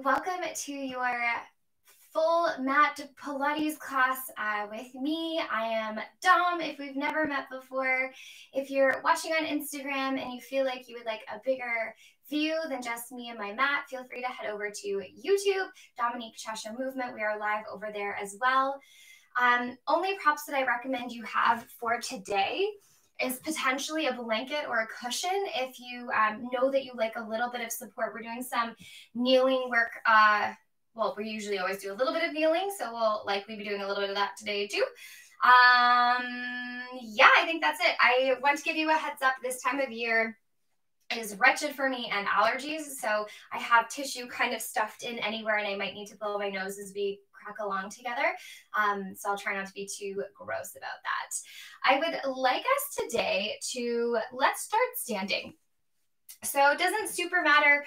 welcome to your full mat Pilates class with me. I am Dom, if we've never met before. If you're watching on Instagram and you feel like you would like a bigger view than just me and my mat, feel free to head over to YouTube, Dominique Cheshire Movement. We are live over there as well. Only props that I recommend you have for today is potentially a blanket or a cushion if you know that you like a little bit of support. We're doing some kneeling work. Well, we usually always do a little bit of kneeling, so we'll likely be doing a little bit of that today too. Yeah, I think that's it. I want to give you a heads up. This time of year is wretched for me and allergies, so I have tissue kind of stuffed in anywhere, and I might need to blow my nose as we crack along together. So I'll try not to be too gross about that. I would like us today to let's start standing. So it doesn't super matter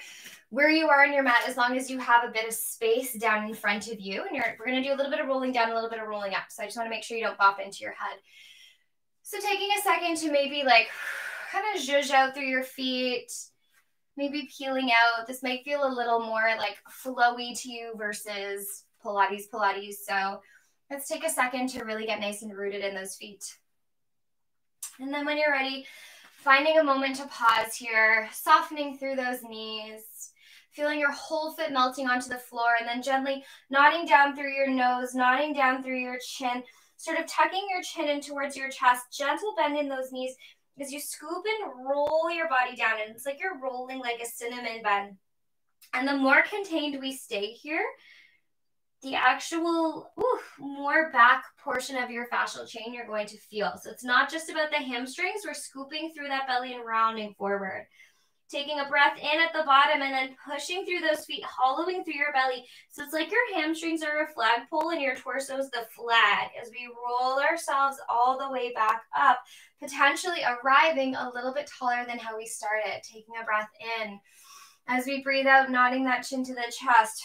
where you are on your mat as long as you have a bit of space down in front of you. And we're going to do a little bit of rolling down, a little bit of rolling up. So I just want to make sure you don't bop into your head. So taking a second to maybe like kind of zhuzh out through your feet, maybe peeling out. This might feel a little more like flowy to you versus Pilates. So let's take a second to really get nice and rooted in those feet. And then when you're ready, finding a moment to pause here, softening through those knees, feeling your whole foot melting onto the floor, and then gently nodding down through your nose, nodding down through your chin, sort of tucking your chin in towards your chest, gentle bend in those knees as you scoop and roll your body down. And it's like you're rolling like a cinnamon bun. And the more contained we stay here, the actual more back portion of your fascial chain you're going to feel. So it's not just about the hamstrings. We're scooping through that belly and rounding forward. Taking a breath in at the bottom and then pushing through those feet, hollowing through your belly. So it's like your hamstrings are a flagpole and your torso is the flag as we roll ourselves all the way back up, potentially arriving a little bit taller than how we started. Taking a breath in. As we breathe out, nodding that chin to the chest,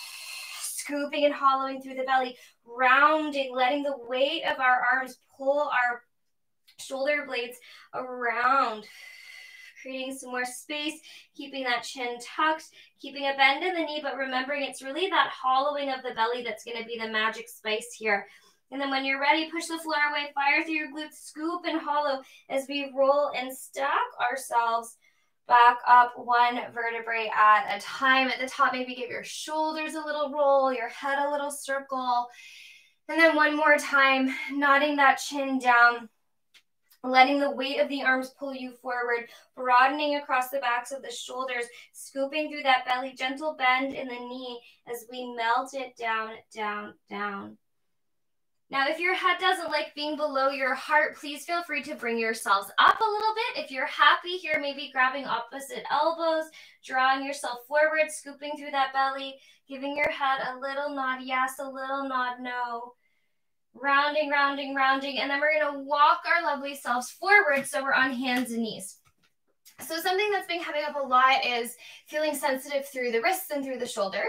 scooping and hollowing through the belly, rounding, letting the weight of our arms pull our shoulder blades around, creating some more space, keeping that chin tucked, keeping a bend in the knee, but remembering it's really that hollowing of the belly that's going to be the magic spice here. And then when you're ready, push the floor away, fire through your glutes, scoop and hollow as we roll and stack ourselves back up one vertebrae at a time. At the top, maybe give your shoulders a little roll, your head a little circle. And then one more time, nodding that chin down, letting the weight of the arms pull you forward, broadening across the backs of the shoulders, scooping through that belly, gentle bend in the knee as we melt it down, down, down. Now, if your head doesn't like being below your heart, please feel free to bring yourselves up a little bit. If you're happy here, maybe grabbing opposite elbows, drawing yourself forward, scooping through that belly, giving your head a little nod yes, a little nod no. Rounding, rounding, rounding. And then we're going to walk our lovely selves forward so we're on hands and knees. So something that's been coming up a lot is feeling sensitive through the wrists and through the shoulders.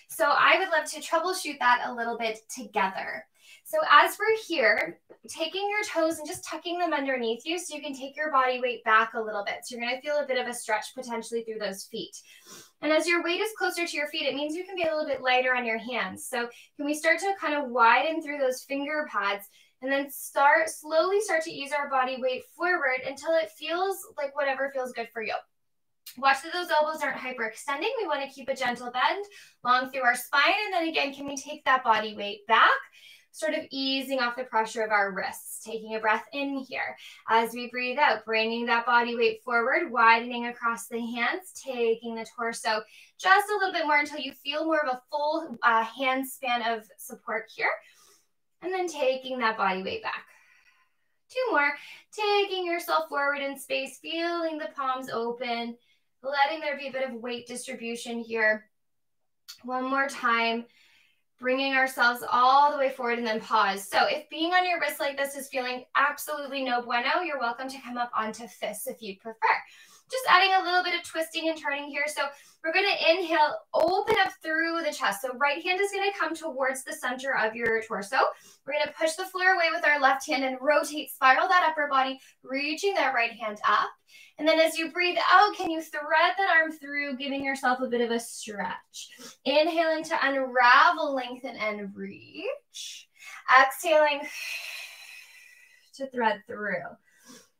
So I would love to troubleshoot that a little bit together. So as we're here, taking your toes and just tucking them underneath you so you can take your body weight back a little bit. So you're going to feel a bit of a stretch potentially through those feet. And as your weight is closer to your feet, it means you can be a little bit lighter on your hands. So can we start to kind of widen through those finger pads and then slowly start to ease our body weight forward until it feels like whatever feels good for you. Watch that those elbows aren't hyperextending. We want to keep a gentle bend long through our spine. And then again, can we take that body weight back? Sort of easing off the pressure of our wrists, taking a breath in here. As we breathe out, bringing that body weight forward, widening across the hands, taking the torso just a little bit more until you feel more of a full hand span of support here. And then taking that body weight back. Two more, taking yourself forward in space, feeling the palms open, letting there be a bit of weight distribution here. One more time. Bringing ourselves all the way forward and then pause. So if being on your wrist like this is feeling absolutely no bueno, you're welcome to come up onto fists if you'd prefer. Just adding a little bit of twisting and turning here. So we're going to inhale, open up through the chest. So right hand is going to come towards the center of your torso. We're going to push the floor away with our left hand and rotate, spiral that upper body, reaching that right hand up. And then as you breathe out, can you thread that arm through, giving yourself a bit of a stretch. Inhaling to unravel, lengthen, and reach. Exhaling to thread through.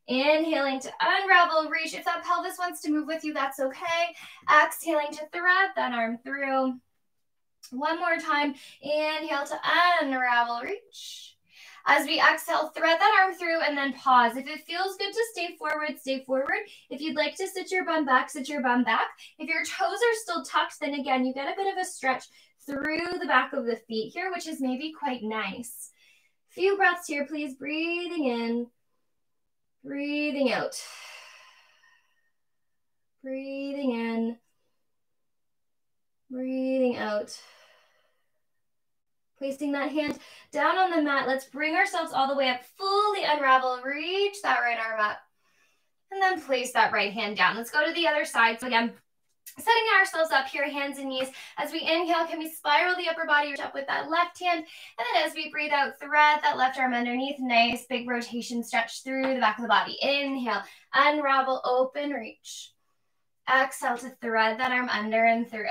Inhaling to unravel, reach. If that pelvis wants to move with you, that's okay. Exhaling to thread that arm through. One more time. Inhale to unravel, reach. As we exhale, thread that arm through and then pause. If it feels good to stay forward, stay forward. If you'd like to sit your bum back, sit your bum back. If your toes are still tucked, then again, you get a bit of a stretch through the back of the feet here, which is maybe quite nice. Few breaths here, please. Breathing in, breathing out. Breathing in, breathing out. Placing that hand down on the mat. Let's bring ourselves all the way up, fully unravel, reach that right arm up, and then place that right hand down. Let's go to the other side. So again, setting ourselves up here, hands and knees. As we inhale, can we spiral the upper body up with that left hand? And then as we breathe out, thread that left arm underneath. Nice big rotation stretch through the back of the body. Inhale, unravel, open, reach. Exhale to thread that arm under and through.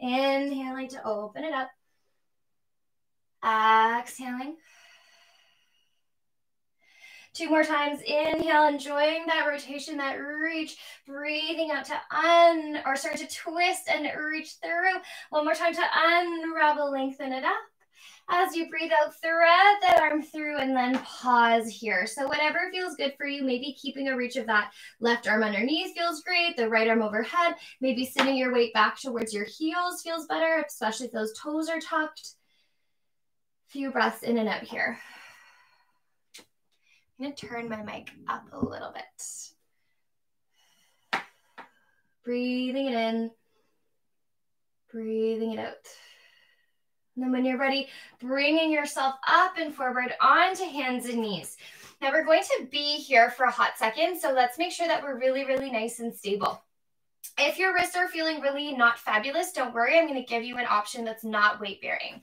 Inhaling to open it up. Exhaling. Two more times. Inhale, enjoying that rotation, that reach. Breathing out to twist and reach through. One more time to unravel, lengthen it up. As you breathe out, thread that arm through and then pause here. So whatever feels good for you, maybe keeping a reach of that left arm underneath feels great. The right arm overhead, maybe sitting your weight back towards your heels feels better, especially if those toes are tucked. Few breaths in and out here. I'm going to turn my mic up a little bit. Breathing it in, breathing it out. And then when you're ready, bringing yourself up and forward onto hands and knees. Now we're going to be here for a hot second, so let's make sure that we're really, really nice and stable. If your wrists are feeling really not fabulous, don't worry. I'm going to give you an option that's not weight bearing.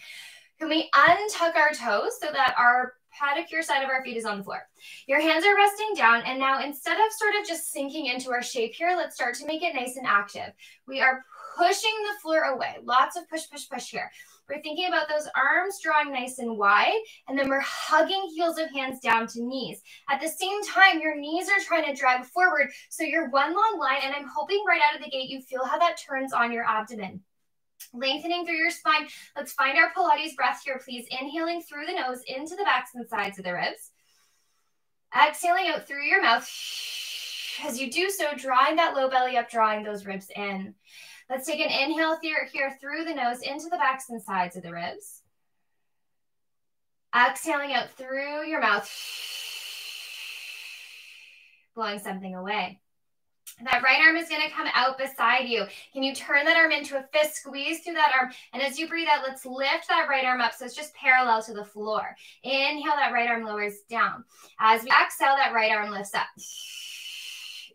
Can we untuck our toes so that our pedicure side of our feet is on the floor? Your hands are resting down, and now instead of sort of just sinking into our shape here, let's start to make it nice and active. We are pushing the floor away. Lots of push, push, push here. We're thinking about those arms drawing nice and wide, and then we're hugging heels of hands down to knees. At the same time, your knees are trying to drag forward, so you're one long line, and I'm hoping right out of the gate you feel how that turns on your abdomen. Lengthening through your spine. Let's find our Pilates breath here, please. Inhaling through the nose into the backs and sides of the ribs. Exhaling out through your mouth. As you do so, drawing that low belly up, drawing those ribs in. Let's take an inhale here through the nose into the backs and sides of the ribs. Exhaling out through your mouth. Blowing something away. That right arm is going to come out beside you. Can you turn that arm into a fist, squeeze through that arm? And as you breathe out, let's lift that right arm up so it's just parallel to the floor. Inhale, that right arm lowers down. As we exhale, that right arm lifts up.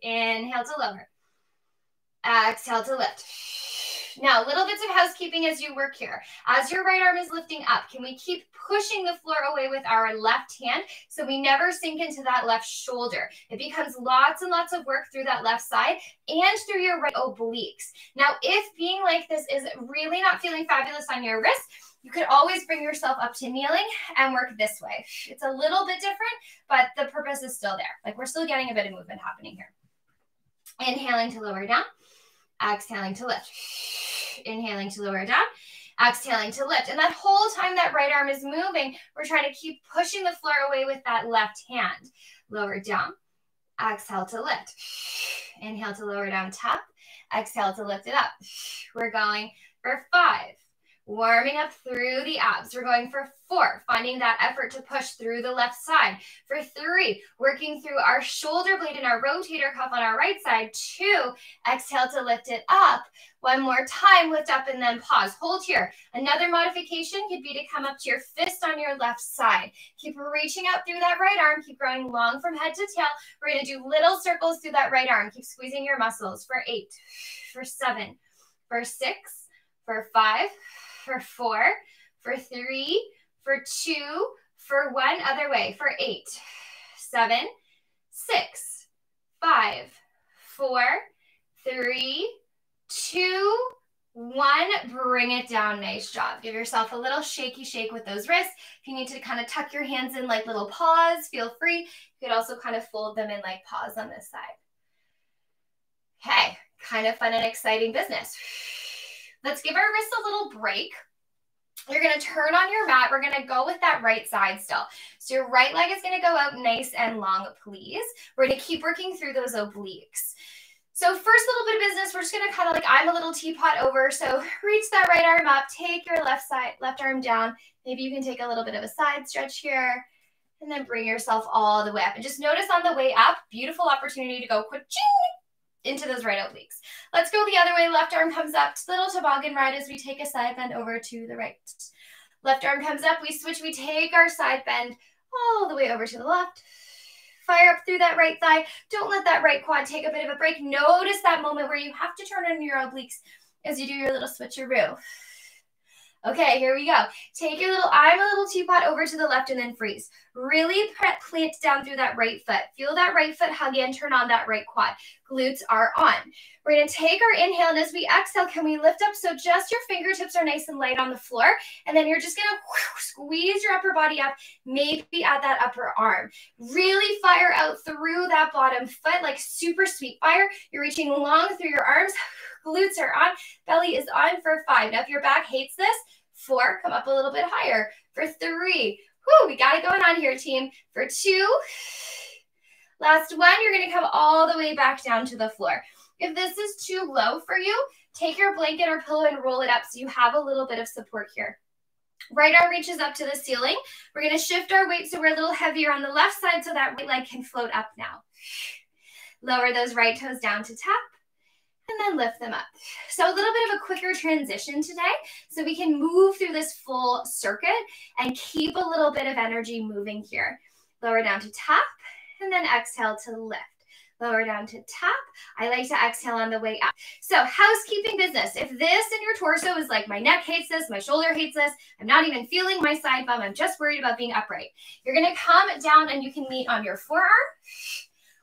Inhale to lower. Exhale to lift. Now, little bits of housekeeping as you work here. As your right arm is lifting up, can we keep pushing the floor away with our left hand so we never sink into that left shoulder? It becomes lots and lots of work through that left side and through your right obliques. Now, if being like this is really not feeling fabulous on your wrist, you could always bring yourself up to kneeling and work this way. It's a little bit different, but the purpose is still there. Like, we're still getting a bit of movement happening here. Inhaling to lower down. Exhaling to lift. Inhaling to lower down. Exhaling to lift. And that whole time that right arm is moving, we're trying to keep pushing the floor away with that left hand. Lower down. Exhale to lift. Inhale to lower down, tap. Exhale to lift it up. We're going for 5. Warming up through the abs. We're going for 4, finding that effort to push through the left side. For 3, working through our shoulder blade and our rotator cuff on our right side. 2, exhale to lift it up. 1 more time, lift up and then pause. Hold here. Another modification could be to come up to your fist on your left side. Keep reaching out through that right arm. Keep growing long from head to tail. We're going to do little circles through that right arm. Keep squeezing your muscles. For 8, for 7, for 6, for 5, for 4, for 3, for 2, for 1, other way, for 8, 7, 6, 5, 4, 3, 2, 1. Bring it down. Nice job. Give yourself a little shaky shake with those wrists. If you need to kind of tuck your hands in like little paws, feel free. You could also kind of fold them in like paws on this side. Okay, kind of fun and exciting business. Let's give our wrists a little break. You're going to turn on your mat. We're going to go with that right side still. So your right leg is going to go out nice and long, please. We're going to keep working through those obliques. So first little bit of business, we're just going to kind of like, I'm a little teapot over. So reach that right arm up, take your left arm down. Maybe you can take a little bit of a side stretch here and then bring yourself all the way up. And just notice on the way up, beautiful opportunity to go into those right obliques. Let's go the other way. Left arm comes up, little toboggan ride as we take a side bend over to the right. Left arm comes up, we switch, we take our side bend all the way over to the left. Fire up through that right thigh. Don't let that right quad take a bit of a break. Notice that moment where you have to turn on your obliques as you do your little switcheroo. Okay, here we go. Take your little, I'm a little teapot over to the left and then freeze. Really plant down through that right foot. Feel that right foot hug in, turn on that right quad. Glutes are on. We're going to take our inhale, and as we exhale, can we lift up so just your fingertips are nice and light on the floor, and then you're just going to squeeze your upper body up, maybe at that upper arm. Really fire out through that bottom foot, like super sweet fire. You're reaching long through your arms. Glutes are on. Belly is on for 5. Now, if your back hates this, 4, come up a little bit higher. For 3, whoo, we got it going on here, team. For 2, last 1, you're going to come all the way back down to the floor. If this is too low for you, take your blanket or pillow and roll it up so you have a little bit of support here. Right arm reaches up to the ceiling. We're going to shift our weight so we're a little heavier on the left side so that right leg can float up now. Lower those right toes down to tap. And then lift them up. So a little bit of a quicker transition today so we can move through this full circuit and keep a little bit of energy moving here. Lower down to tap and then exhale to lift. Lower down to tap. I like to exhale on the way up. So housekeeping business. If this in your torso is like, my neck hates this, my shoulder hates this, I'm not even feeling my side bum, I'm just worried about being upright. You're going to come down and you can meet on your forearm,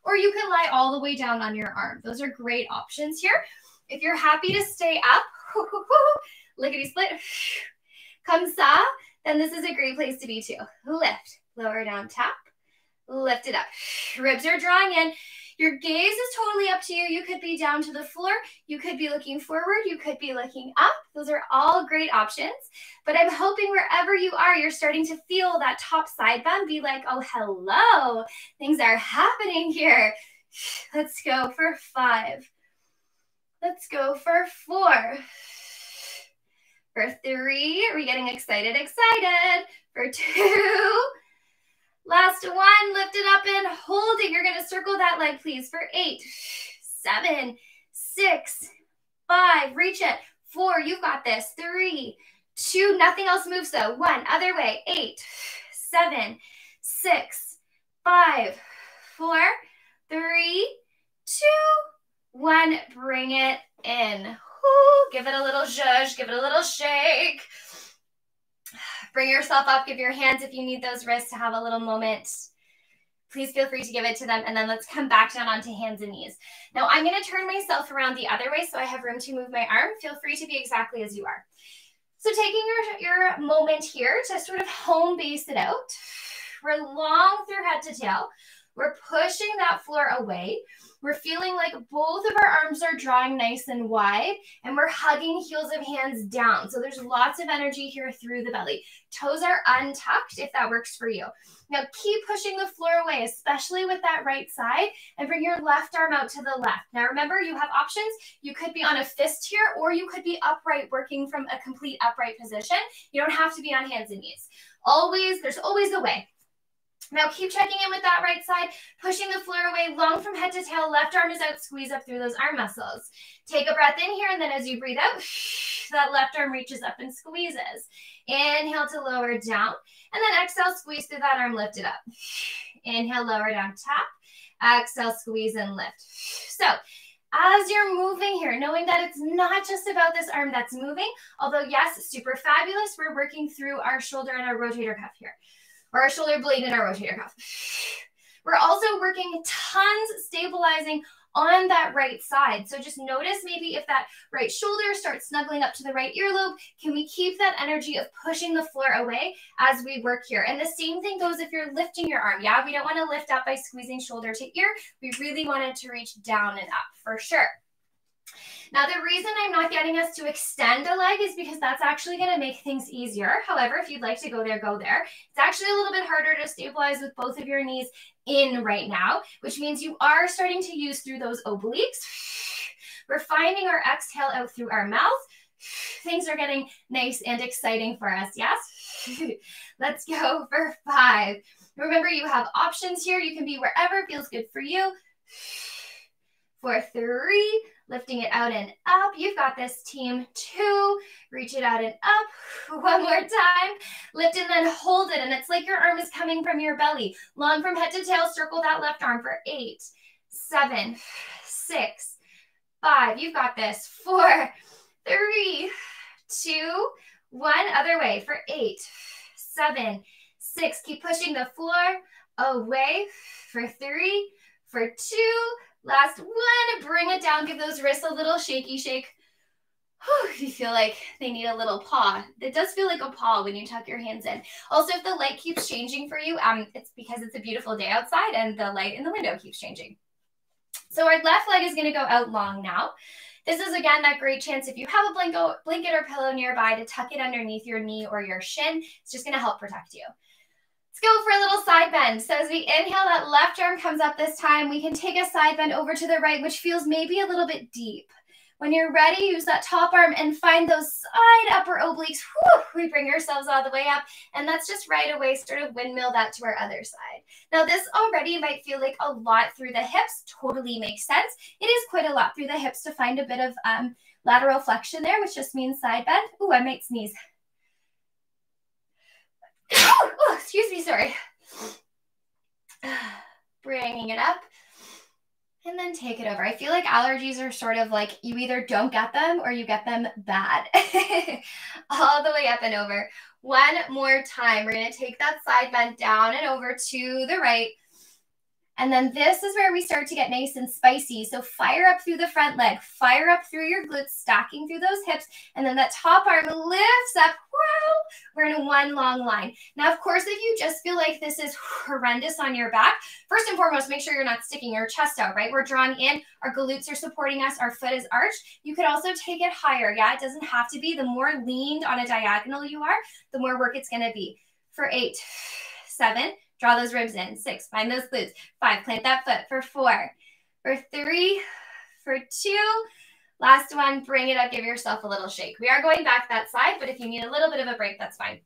or you can lie all the way down on your arm. Those are great options here. If you're happy to stay up, lickety split, come sa, then this is a great place to be too. Lift, lower down, tap, lift it up. Ribs are drawing in. Your gaze is totally up to you. You could be down to the floor. You could be looking forward. You could be looking up. Those are all great options. But I'm hoping wherever you are, you're starting to feel that top side bend. Be like, oh, hello. Things are happening here. Let's go for 5. Let's go for 4. For 3, are we getting excited? Excited. For 2. Last 1, lift it up and hold it. You're going to circle that leg, please, for 8, 7, 6, 5. Reach it. 4, you've got this. 3, 2, nothing else moves though. 1, other way. 8, 7, 6, 5, 4, 3, 2, 1. Bring it in. Woo. Give it a little zhuzh. Give it a little shake. Bring yourself up. Give your hands, if you need those wrists to have a little moment. Please feel free to give it to them. And then let's come back down onto hands and knees. Now I'm going to turn myself around the other way so I have room to move my arm. Feel free to be exactly as you are. So taking your moment here to sort of home base it out. We're long through head to tail. We're pushing that floor away. We're feeling like both of our arms are drawing nice and wide, and we're hugging heels of hands down. So there's lots of energy here through the belly. Toes are untucked if that works for you. Now keep pushing the floor away, especially with that right side, and bring your left arm out to the left. Now remember, you have options. You could be on a fist here, or you could be upright, working from a complete upright position. You don't have to be on hands and knees. There's always a way. Now keep checking in with that right side, pushing the floor away, long from head to tail, left arm is out, squeeze up through those arm muscles. Take a breath in here, and then as you breathe out, that left arm reaches up and squeezes. Inhale to lower down, and then exhale, squeeze through that arm, lift it up. Inhale, lower down, tap. Exhale, squeeze and lift. So as you're moving here, knowing that it's not just about this arm that's moving, although yes, super fabulous, we're working through our shoulder and our rotator cuff here, or our shoulder blade and our rotator cuff. We're also working tons stabilizing on that right side. So just notice maybe if that right shoulder starts snuggling up to the right earlobe, can we keep that energy of pushing the floor away as we work here? And the same thing goes if you're lifting your arm. Yeah, we don't want to lift up by squeezing shoulder to ear. We really want it to reach down and up for sure. Now, the reason I'm not getting us to extend a leg is because that's actually going to make things easier. However, if you'd like to go there, go there. It's actually a little bit harder to stabilize with both of your knees in right now, which means you are starting to use through those obliques. We're finding our exhale out through our mouth. Things are getting nice and exciting for us, yes? Let's go for 5. Remember, you have options here. You can be wherever feels good for you. For 3, lifting it out and up. You've got this, team. 2, reach it out and up. One more time. Lift and then hold it. And it's like your arm is coming from your belly. Long from head to tail, circle that left arm for 8, 7, 6, 5. You've got this. 4, 3, 2, 1. Other way for 8, 7, 6. Keep pushing the floor away for 3, for 2. Last 1, bring it down, give those wrists a little shaky shake. If you feel like they need a little paw. It does feel like a paw when you tuck your hands in. Also, if the light keeps changing for you, it's because it's a beautiful day outside and the light in the window keeps changing. So our left leg is going to go out long now. This is, again, that great chance if you have a blanket or pillow nearby to tuck it underneath your knee or your shin. It's just going to help protect you. Let's go for a little side bend. So as we inhale, that left arm comes up this time. We can take a side bend over to the right, which feels maybe a little bit deep. When you're ready, use that top arm and find those side upper obliques. Whew, we bring ourselves all the way up, and that's just right away sort of windmill that to our other side. Now, this already might feel like a lot through the hips. Totally makes sense. It is quite a lot through the hips to find a bit of lateral flexion there, which just means side bend. Ooh, I might sneeze. Oh, excuse me, sorry. Bringing it up. And then take it over. I feel like allergies are sort of like you either don't get them or you get them bad. All the way up and over. One more time. We're going to take that side bend down and over to the right. And then this is where we start to get nice and spicy. So fire up through the front leg. Fire up through your glutes, stacking through those hips. And then that top arm lifts up. Wow! We're in one long line. Now, of course, if you just feel like this is horrendous on your back, first and foremost, make sure you're not sticking your chest out, right? We're drawing in. Our glutes are supporting us. Our foot is arched. You could also take it higher. Yeah, it doesn't have to be. The more leaned on a diagonal you are, the more work it's going to be. For 8, 7, draw those ribs in. 6, find those glutes. 5, plant that foot. For 4, for 3, for 2, last one, bring it up, give yourself a little shake. We are going back that side, but if you need a little bit of a break, that's fine.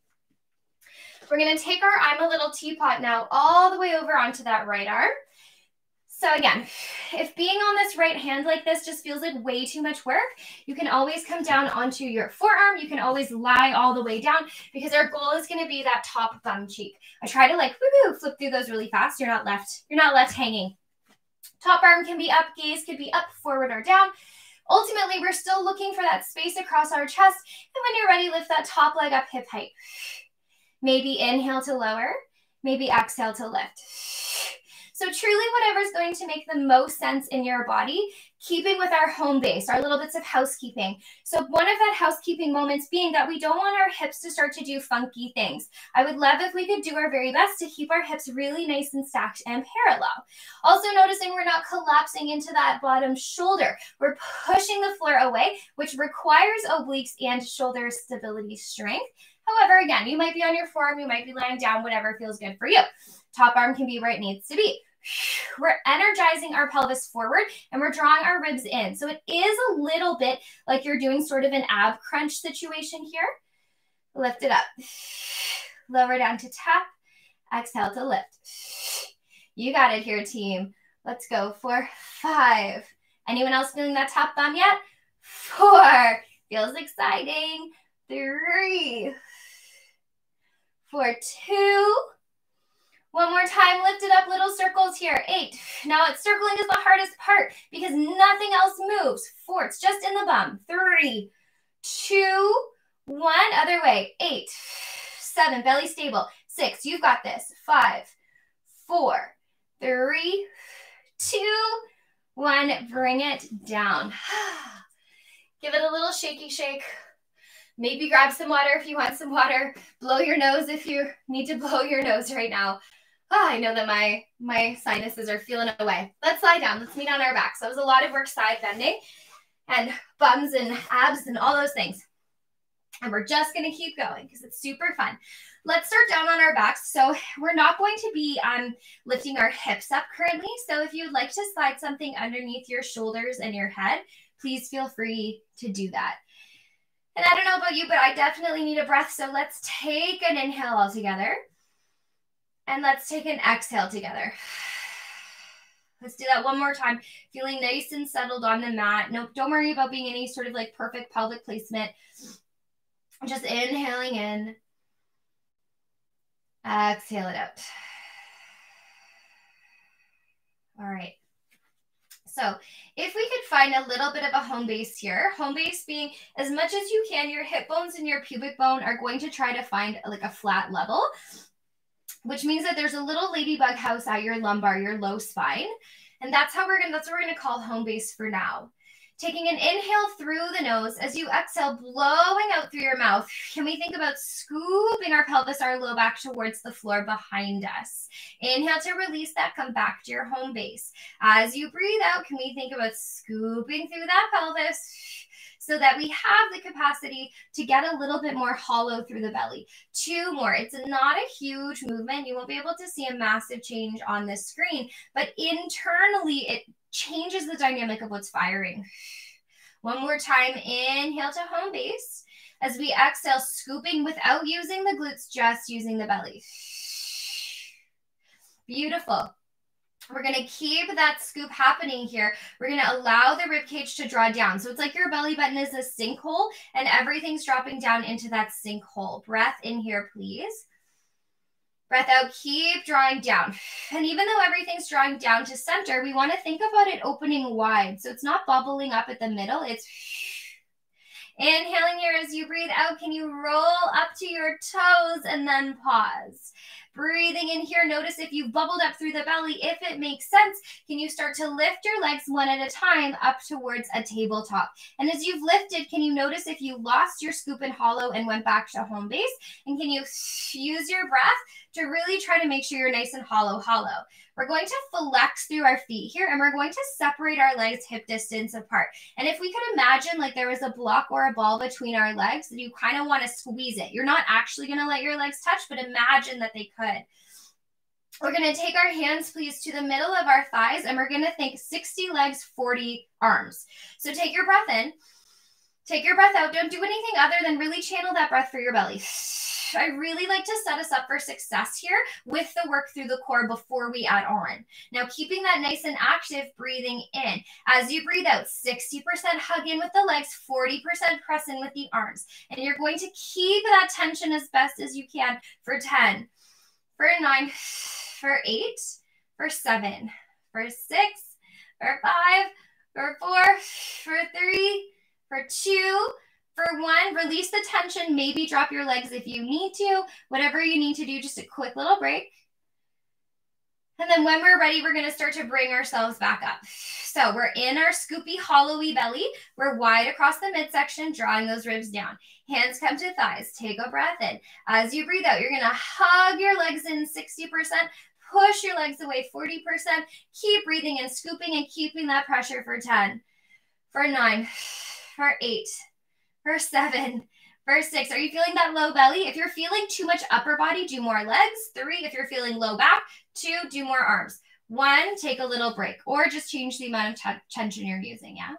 We're going to take our I'm a little teapot now all the way over onto that right arm. So again, if being on this right hand like this just feels like way too much work, you can always come down onto your forearm. You can always lie all the way down because our goal is going to be that top bum cheek. I try to like flip through those really fast. You're not left hanging. Top arm can be up, gaze could be up, forward or down. Ultimately, we're still looking for that space across our chest. And when you're ready, lift that top leg up hip height. Maybe inhale to lower, maybe exhale to lift. So truly whatever is going to make the most sense in your body, keeping with our home base, our little bits of housekeeping. So one of that housekeeping moments being that we don't want our hips to start to do funky things. I would love if we could do our very best to keep our hips really nice and stacked and parallel. Also noticing we're not collapsing into that bottom shoulder. We're pushing the floor away, which requires obliques and shoulder stability strength. However, again, you might be on your forearm, you might be lying down, whatever feels good for you. Top arm can be where it needs to be. We're energizing our pelvis forward and we're drawing our ribs in. So it is a little bit like you're doing sort of an ab crunch situation here. Lift it up. Lower down to tap. Exhale to lift. You got it here, team. Let's go for 5. Anyone else feeling that top bum yet? 4. Feels exciting. 3. For 2. One more time, lift it up, little circles here. 8. Now it's circling is the hardest part because nothing else moves. 4, it's just in the bum. 3, 2, 1, other way. 8, 7, belly stable. 6, you've got this. 5, 4, 3, 2, 1, bring it down. Give it a little shaky shake. Maybe grab some water if you want some water. Blow your nose if you need to blow your nose right now. Oh, I know that my sinuses are feeling away. Let's lie down. Let's meet on our backs. That was a lot of work side bending and bums and abs and all those things. And we're just going to keep going because it's super fun. Let's start down on our backs. So we're not going to be lifting our hips up currently. So if you'd like to slide something underneath your shoulders and your head, please feel free to do that. And I don't know about you, but I definitely need a breath. So let's take an inhale all together. And let's take an exhale together. Let's do that one more time. Feeling nice and settled on the mat. No, don't worry about being any sort of like perfect pelvic placement. Just inhaling in. Exhale it out. All right. So if we could find a little bit of a home base here, home base being as much as you can, your hip bones and your pubic bone are going to try to find like a flat level, which means that there's a little ladybug house at your lumbar, your low spine. And that's what we're gonna call home base for now. Taking an inhale through the nose as you exhale, blowing out through your mouth. Can we think about scooping our pelvis, our low back towards the floor behind us? Inhale to release that, come back to your home base. As you breathe out, can we think about scooping through that pelvis so that we have the capacity to get a little bit more hollow through the belly. 2 more. It's not a huge movement. You won't be able to see a massive change on this screen, but internally it changes the dynamic of what's firing. One more time, inhale to home base. As we exhale, scooping without using the glutes, just using the belly. Beautiful. We're going to keep that scoop happening here. We're going to allow the rib cage to draw down. So it's like your belly button is a sinkhole and everything's dropping down into that sinkhole. Breath in here, please. Breath out, keep drawing down. And even though everything's drawing down to center, we want to think about it opening wide. So it's not bubbling up at the middle. It's inhaling here as you breathe out. Can you roll up to your toes and then pause? Breathing in here, notice if you've bubbled up through the belly, if it makes sense, can you start to lift your legs one at a time up towards a tabletop? And as you've lifted, can you notice if you lost your scoop and hollow and went back to home base? And can you use your breath to really try to make sure you're nice and hollow? We're going to flex through our feet here and we're going to separate our legs hip distance apart. And if we could imagine like there was a block or a ball between our legs and you kind of want to squeeze it. You're not actually going to let your legs touch, but imagine that they could. We're going to take our hands, please, to the middle of our thighs and we're going to think 60 legs, 40 arms. So take your breath in, take your breath out. Don't do anything other than really channel that breath for your belly. I really like to set us up for success here with the work through the core before we add on. Now, keeping that nice and active, breathing in. As you breathe out, 60% hug in with the legs, 40% press in with the arms. And you're going to keep that tension as best as you can for 10, for 9, for 8, for 7, for 6, for 5, for 4, for 3, for 2, for 1, release the tension, maybe drop your legs if you need to, whatever you need to do, just a quick little break. And then when we're ready, we're going to start to bring ourselves back up. So we're in our scoopy, hollowy belly. We're wide across the midsection, drawing those ribs down. Hands come to thighs. Take a breath in. As you breathe out, you're going to hug your legs in 60%. Push your legs away 40%. Keep breathing and scooping and keeping that pressure for 10, for 9, for 8, for 7, for 6. Are you feeling that low belly? If you're feeling too much upper body, do more legs. 3, if you're feeling low back. 2, do more arms. 1, take a little break, or just change the amount of tension you're using, yeah?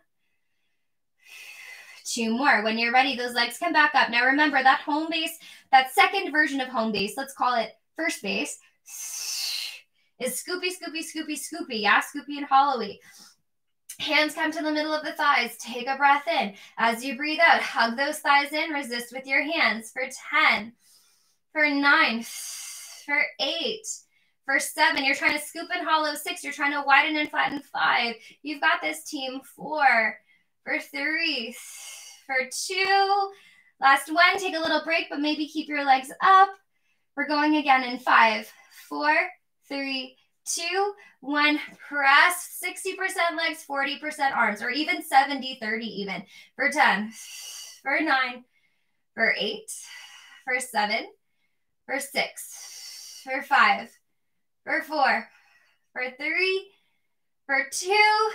2 more. When you're ready, those legs come back up. Now remember, that home base, that second version of home base, let's call it first base, is scoopy, scoopy, scoopy, scoopy, yeah? Scoopy and hollowy. Hands come to the middle of the thighs. Take a breath in. As you breathe out, hug those thighs in. Resist with your hands for 10, for 9, for 8, for 7. You're trying to scoop and hollow. 6. You're trying to widen and flatten. 5. You've got this, team. 4, for 3, for 2. Last 1. Take a little break, but maybe keep your legs up. We're going again in 5, 4, 3, 2, 1. Press 60% legs, 40% arms, or even 70, 30 even. For 10, for 9, for 8, for 7, for 6, for 5, for 4, for 3, for 2.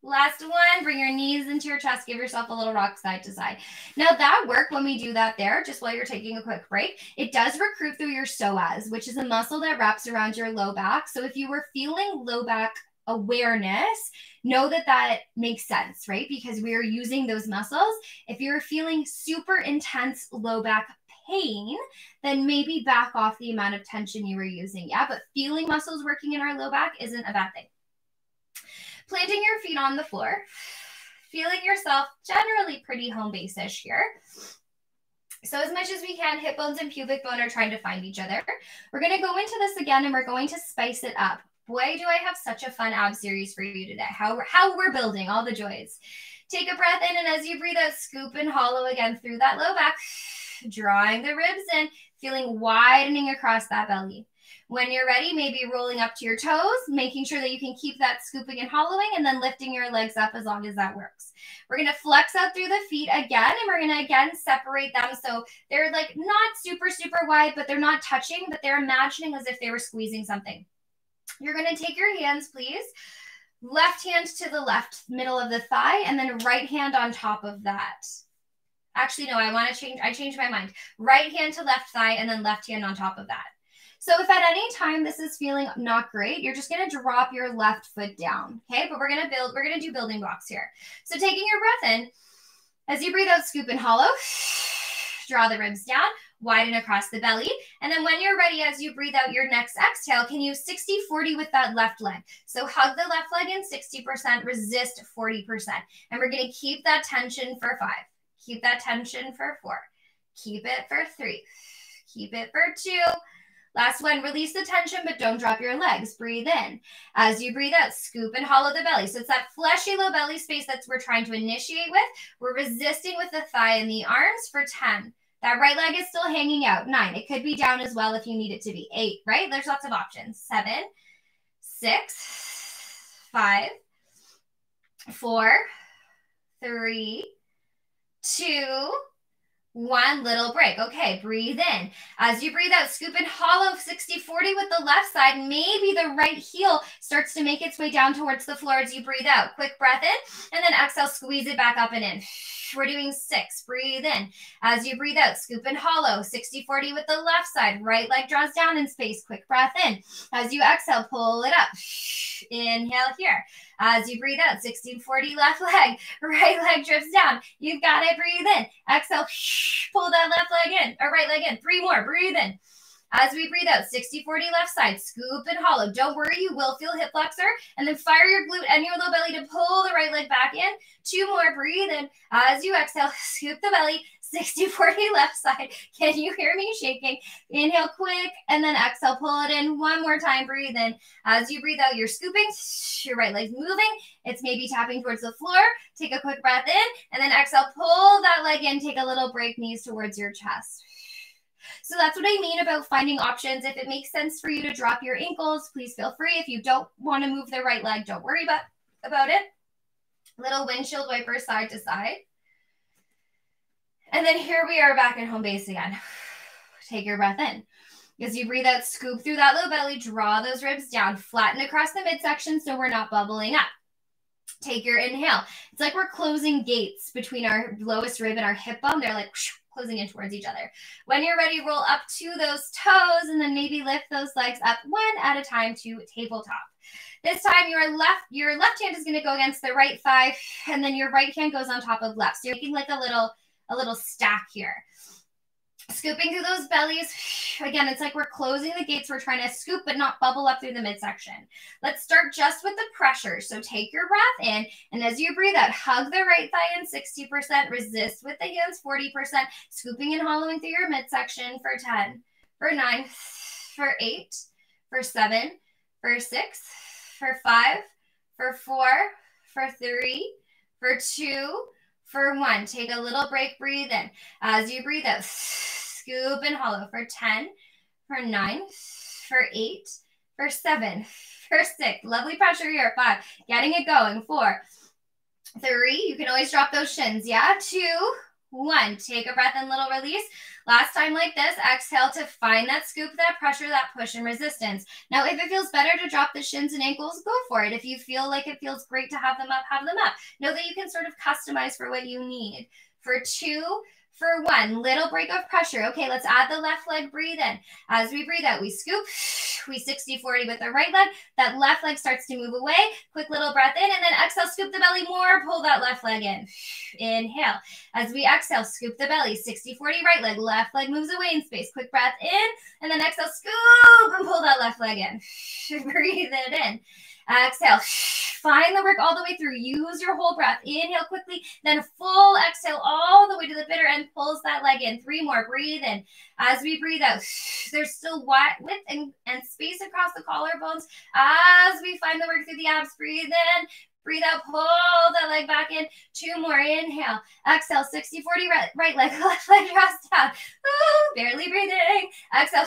Last 1, bring your knees into your chest. Give yourself a little rock side to side. Now that work, when we do that there, just while you're taking a quick break, it does recruit through your psoas, which is a muscle that wraps around your low back. So if you were feeling low back awareness, know that that makes sense, right? Because we are using those muscles. If you're feeling super intense low back pain, then maybe back off the amount of tension you were using. Yeah, but feeling muscles working in our low back isn't a bad thing. Planting your feet on the floor, feeling yourself generally pretty home base-ish here. So as much as we can, hip bones and pubic bone are trying to find each other. We're going to go into this again, and we're going to spice it up. Boy, do I have such a fun ab series for you today. How we're building, all the joys. Take a breath in, and as you breathe out, scoop and hollow again through that low back, drawing the ribs in, feeling widening across that belly. When you're ready, maybe rolling up to your toes, making sure that you can keep that scooping and hollowing, and then lifting your legs up as long as that works. We're going to flex out through the feet again, and we're going to again separate them so they're like not super, super wide, but they're not touching, but they're imagining as if they were squeezing something. You're going to take your hands, please. Left hand to the left middle of the thigh, and then right hand on top of that. Actually, no, I changed my mind. Right hand to left thigh, and then left hand on top of that. So if at any time this is feeling not great, you're just going to drop your left foot down, okay? But we're going to do building blocks here. So taking your breath in, as you breathe out, scoop and hollow, draw the ribs down, widen across the belly. And then when you're ready, as you breathe out your next exhale, can you 60-40 with that left leg? So hug the left leg in 60%, resist 40%. And we're going to keep that tension for 5. Keep that tension for 4. Keep it for 3. Keep it for 2. Last 1, release the tension, but don't drop your legs. Breathe in. As you breathe out, scoop and hollow the belly. So it's that fleshy low belly space that we're trying to initiate with. We're resisting with the thigh and the arms for 10. That right leg is still hanging out. 9. It could be down as well if you need it to be. 8, right? There's lots of options. 7, 6, 5, 4, 3, 2, 1, little break. Okay, breathe in. As you breathe out, scoop and hollow 60-40 with the left side. Maybe the right heel starts to make its way down towards the floor as you breathe out. Quick breath in, and then exhale, squeeze it back up and in. We're doing 6. Breathe in. As you breathe out, scoop and hollow 60-40 with the left side. Right leg draws down in space. Quick breath in. As you exhale, pull it up. Inhale here. As you breathe out, 60-40 left leg. Right leg drifts down. You've got it. Breathe in. Exhale. Pull that left leg in, or right leg in. 3 more. Breathe in. As we breathe out, 60-40 left side, scoop and hollow. Don't worry, you will feel hip flexor. And then fire your glute and your low belly to pull the right leg back in. 2 more. Breathe in. As you exhale, scoop the belly. 60-40 left side. Can you hear me shaking? Inhale quick, and then exhale, pull it in. 1 more time. Breathe in. As you breathe out, you're scooping. Your right leg's moving. It's maybe tapping towards the floor. Take a quick breath in, and then exhale, pull that leg in. Take a little break, knees towards your chest. So that's what I mean about finding options. If it makes sense for you to drop your ankles, please feel free. If you don't want to move the right leg, don't worry about it. Little windshield wiper side to side. And then here we are back in home base again. Take your breath in. As you breathe out, scoop through that low belly, draw those ribs down, flatten across the midsection so we're not bubbling up. Take your inhale. It's like we're closing gates between our lowest rib and our hip bone. They're like closing in towards each other. When you're ready, roll up to those toes and then maybe lift those legs up one at a time to tabletop. This time your left hand is going to go against the right thigh, and then your right hand goes on top of left. So you're making like a little stack here. Scooping through those bellies. Again, it's like we're closing the gates. We're trying to scoop but not bubble up through the midsection. Let's start just with the pressure. So take your breath in, and as you breathe out, hug the right thigh in 60%, resist with the hands 40%, scooping and hollowing through your midsection for 10, for 9, for 8, for 7, for 6, for 5, for 4, for 3, for 2, for 1. Take a little break, breathe in. As you breathe out, scoop and hollow for 10, for 9, for 8, for 7, for 6. Lovely pressure here. 5. Getting it going. 4, 3. You can always drop those shins. Yeah. 2, 1. Take a breath and little release. Last time like this, exhale to find that scoop, that pressure, that push and resistance. Now, if it feels better to drop the shins and ankles, go for it. If you feel like it feels great to have them up, have them up. Know that you can sort of customize for what you need. For 2, for 1, little break of pressure. Okay, let's add the left leg, breathe in. As we breathe out, we scoop, we 60-40 with the right leg. That left leg starts to move away. Quick little breath in, and then exhale, scoop the belly more, pull that left leg in. Inhale. As we exhale, scoop the belly, 60-40 right leg. Left leg moves away in space. Quick breath in, and then exhale, scoop, and pull that left leg in. Breathe it in. Exhale. Find the work all the way through. Use your whole breath. Inhale quickly, then full exhale all the way to the bitter end. Pulls that leg in. 3 more. Breathe in. As we breathe out, there's still width and space across the collarbones. As we find the work through the abs, breathe in. Breathe out, pull that leg back in. 2 more, inhale. Exhale, 60-40 right leg, left leg drops down. Ooh, barely breathing. Exhale,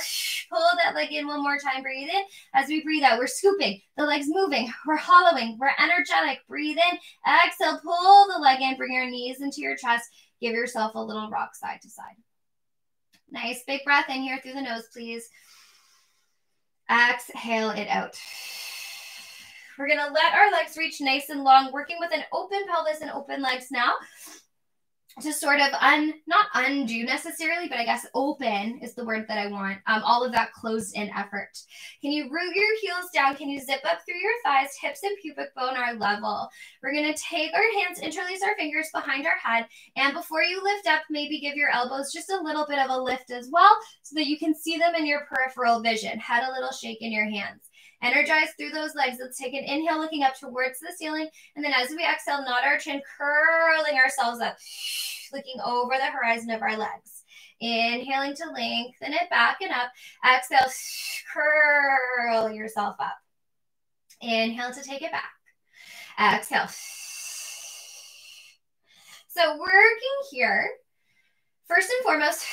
pull that leg in 1 more time, breathe in. As we breathe out, we're scooping, the leg's moving, we're hollowing, we're energetic. Breathe in, exhale, pull the leg in, bring your knees into your chest. Give yourself a little rock side to side. Nice big breath in here through the nose, please. Exhale it out. We're going to let our legs reach nice and long, working with an open pelvis and open legs now to sort of not undo necessarily, but I guess open is the word that I want. All of that closed in effort. Can you root your heels down? Can you zip up through your thighs? Hips and pubic bone are level. We're going to take our hands, interlace our fingers behind our head. And before you lift up, maybe give your elbows just a little bit of a lift as well so that you can see them in your peripheral vision. Head a little shake in your hands. Energize through those legs. Let's take an inhale, looking up towards the ceiling. And then as we exhale, nod our chin, curling ourselves up, looking over the horizon of our legs. Inhaling to lengthen it back and up. Exhale, curl yourself up. Inhale to take it back. Exhale. So working here, first and foremost,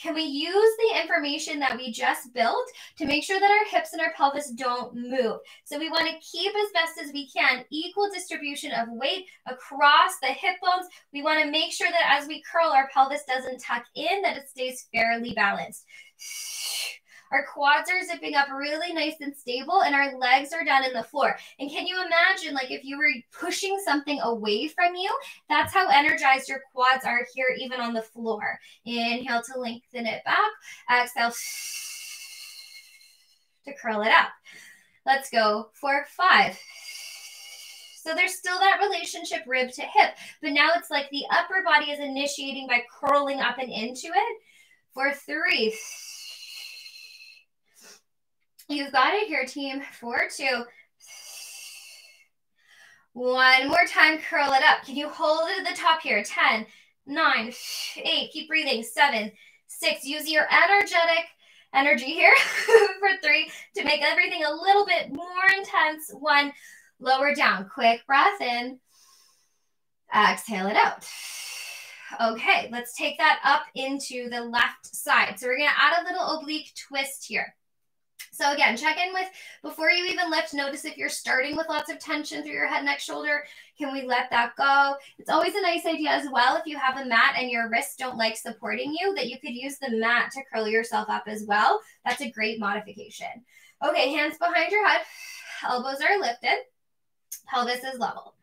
can we use the information that we just built to make sure that our hips and our pelvis don't move? So we want to keep as best as we can equal distribution of weight across the hip bones. We want to make sure that as we curl, our pelvis doesn't tuck in, that it stays fairly balanced. Our quads are zipping up really nice and stable, and our legs are down in the floor. And can you imagine, like if you were pushing something away from you, that's how energized your quads are here, even on the floor. Inhale to lengthen it back. Exhale to curl it up. Let's go for 5. So there's still that relationship rib to hip, but now it's like the upper body is initiating by curling up and into it. For 3. You've got it here, team. 4, 2. 1 more time, curl it up. Can you hold it at the top here? 10, 9, 8. Keep breathing. 7, 6. Use your energy here for 3 to make everything a little bit more intense. 1, lower down. Quick breath in. Exhale it out. Okay, let's take that up into the left side. So we're going to add a little oblique twist here. So again, check in with, before you even lift, notice if you're starting with lots of tension through your head, neck, shoulder. Can we let that go? It's always a nice idea as well, if you have a mat and your wrists don't like supporting you, that you could use the mat to curl yourself up as well. That's a great modification. Okay, hands behind your head. Elbows are lifted. Pelvis is level.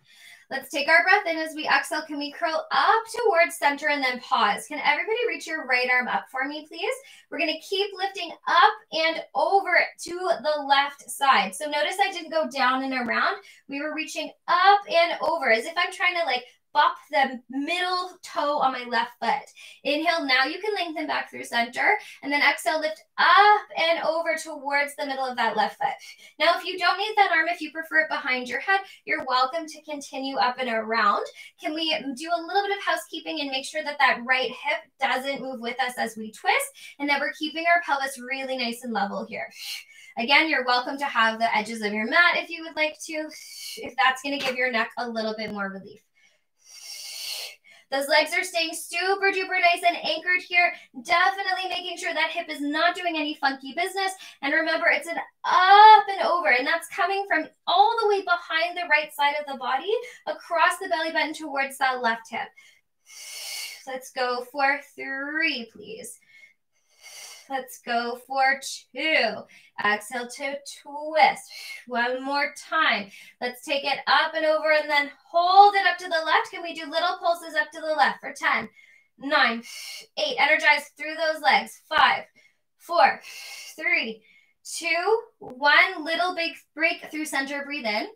Let's take our breath in. As we exhale, can we curl up towards center and then pause? Can everybody reach your right arm up for me, please? We're going to keep lifting up and over to the left side. So notice I didn't go down and around. We were reaching up and over as if I'm trying to like bop the middle toe on my left foot. Inhale, now you can lengthen back through center, and then exhale, lift up and over towards the middle of that left foot. Now, if you don't need that arm, if you prefer it behind your head, you're welcome to continue up and around. Can we do a little bit of housekeeping and make sure that that right hip doesn't move with us as we twist, and that we're keeping our pelvis really nice and level here. Again, you're welcome to have the edges of your mat if you would like to, if that's going to give your neck a little bit more relief. Those legs are staying super duper nice and anchored here. Definitely making sure that hip is not doing any funky business. And remember, it's an up and over, and that's coming from all the way behind the right side of the body, across the belly button towards that left hip. Let's go for 3, please. Let's go for 2. Exhale to twist. One more time. Let's take it up and over and then hold it up to the left. Can we do little pulses up to the left for 10, 9, 8. Energize through those legs. 5, 4, 3, 2, 1. Little big break through center. Breathe in.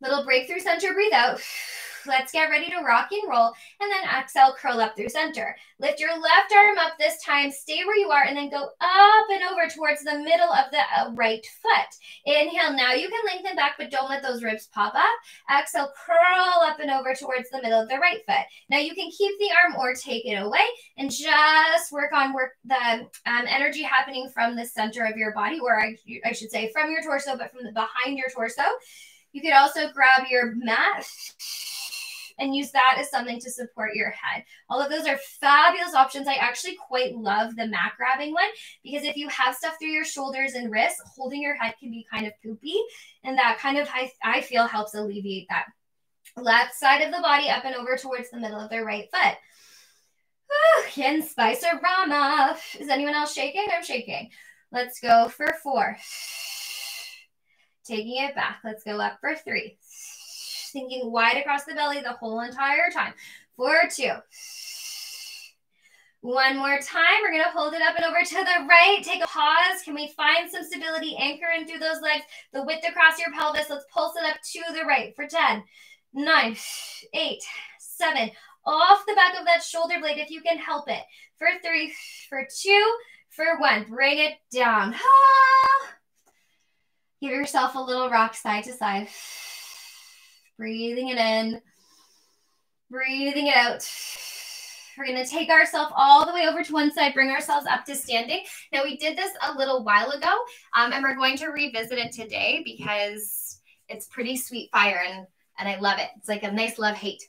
Little break through center. Breathe out. Let's get ready to rock and roll, and then exhale, curl up through center. Lift your left arm up this time, stay where you are, and then go up and over towards the middle of the right foot. Inhale, now you can lengthen back, but don't let those ribs pop up. Exhale, curl up and over towards the middle of the right foot. Now you can keep the arm or take it away, and just work the energy happening from the center of your body, or I should say from your torso, but from the behind your torso. You could also grab your mat and use that as something to support your head. All of those are fabulous options. I actually quite love the mat grabbing one, because if you have stuff through your shoulders and wrists, holding your head can be kind of poopy, and that kind of, I feel, helps alleviate that. Left side of the body up and over towards the middle of their right foot. In Spice-a-Rama. Is anyone else shaking? I'm shaking. Let's go for 4. Taking it back. Let's go up for 3. Thinking wide across the belly the whole entire time. For 2. One more time. We're going to hold it up and over to the right. Take a pause. Can we find some stability? Anchor in through those legs. The width across your pelvis. Let's pulse it up to the right for 10, 9, 8, 7. Off the back of that shoulder blade if you can help it. For 3, for 2, for 1. Bring it down. Give yourself a little rock side to side. Breathing it in, breathing it out. We're going to take ourselves all the way over to one side, bring ourselves up to standing. Now, we did this a little while ago, and we're going to revisit it today because it's pretty sweet fire, and I love it. It's like a nice love-hate.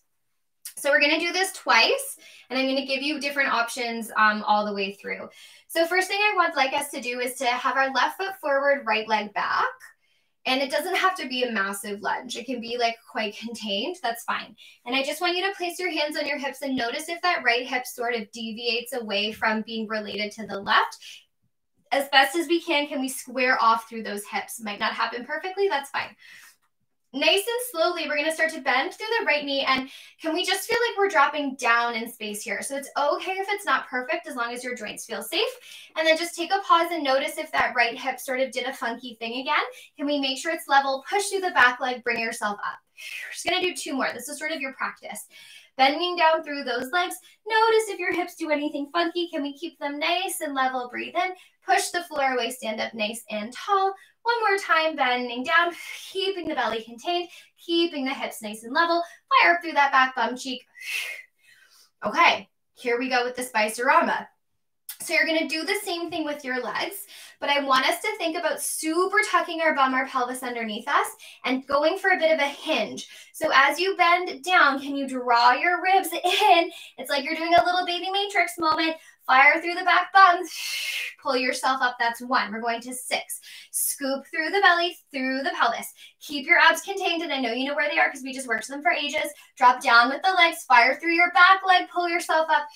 So we're going to do this twice, and I'm going to give you different options all the way through. So first thing I would like us to do is to have our left foot forward, right leg back. And it doesn't have to be a massive lunge. It can be like quite contained. That's fine. And I just want you to place your hands on your hips and notice if that right hip sort of deviates away from being related to the left. As best as we can we square off through those hips? Might not happen perfectly. That's fine. Nice and slowly, we're going to start to bend through the right knee, and can we just feel like we're dropping down in space here? So it's okay if it's not perfect as long as your joints feel safe. And then just take a pause and notice if that right hip sort of did a funky thing again. Can we make sure it's level? Push through the back leg, bring yourself up. We're just going to do 2 more. This is sort of your practice. Bending down through those legs. Notice if your hips do anything funky. Can we keep them nice and level? Breathe in. Push the floor away. Stand up nice and tall. One more time, bending down, keeping the belly contained, keeping the hips nice and level. Fire up through that back bum cheek. Okay, here we go with the Spice-a-Rama. So you're going to do the same thing with your legs, but I want us to think about super tucking our bum, our pelvis underneath us and going for a bit of a hinge. So as you bend down, can you draw your ribs in? It's like you're doing a little baby matrix moment. Fire through the back bum, pull yourself up, that's 1. We're going to 6. Scoop through the belly, through the pelvis. Keep your abs contained, and I know you know where they are because we just worked them for ages. Drop down with the legs, fire through your back leg, pull yourself up,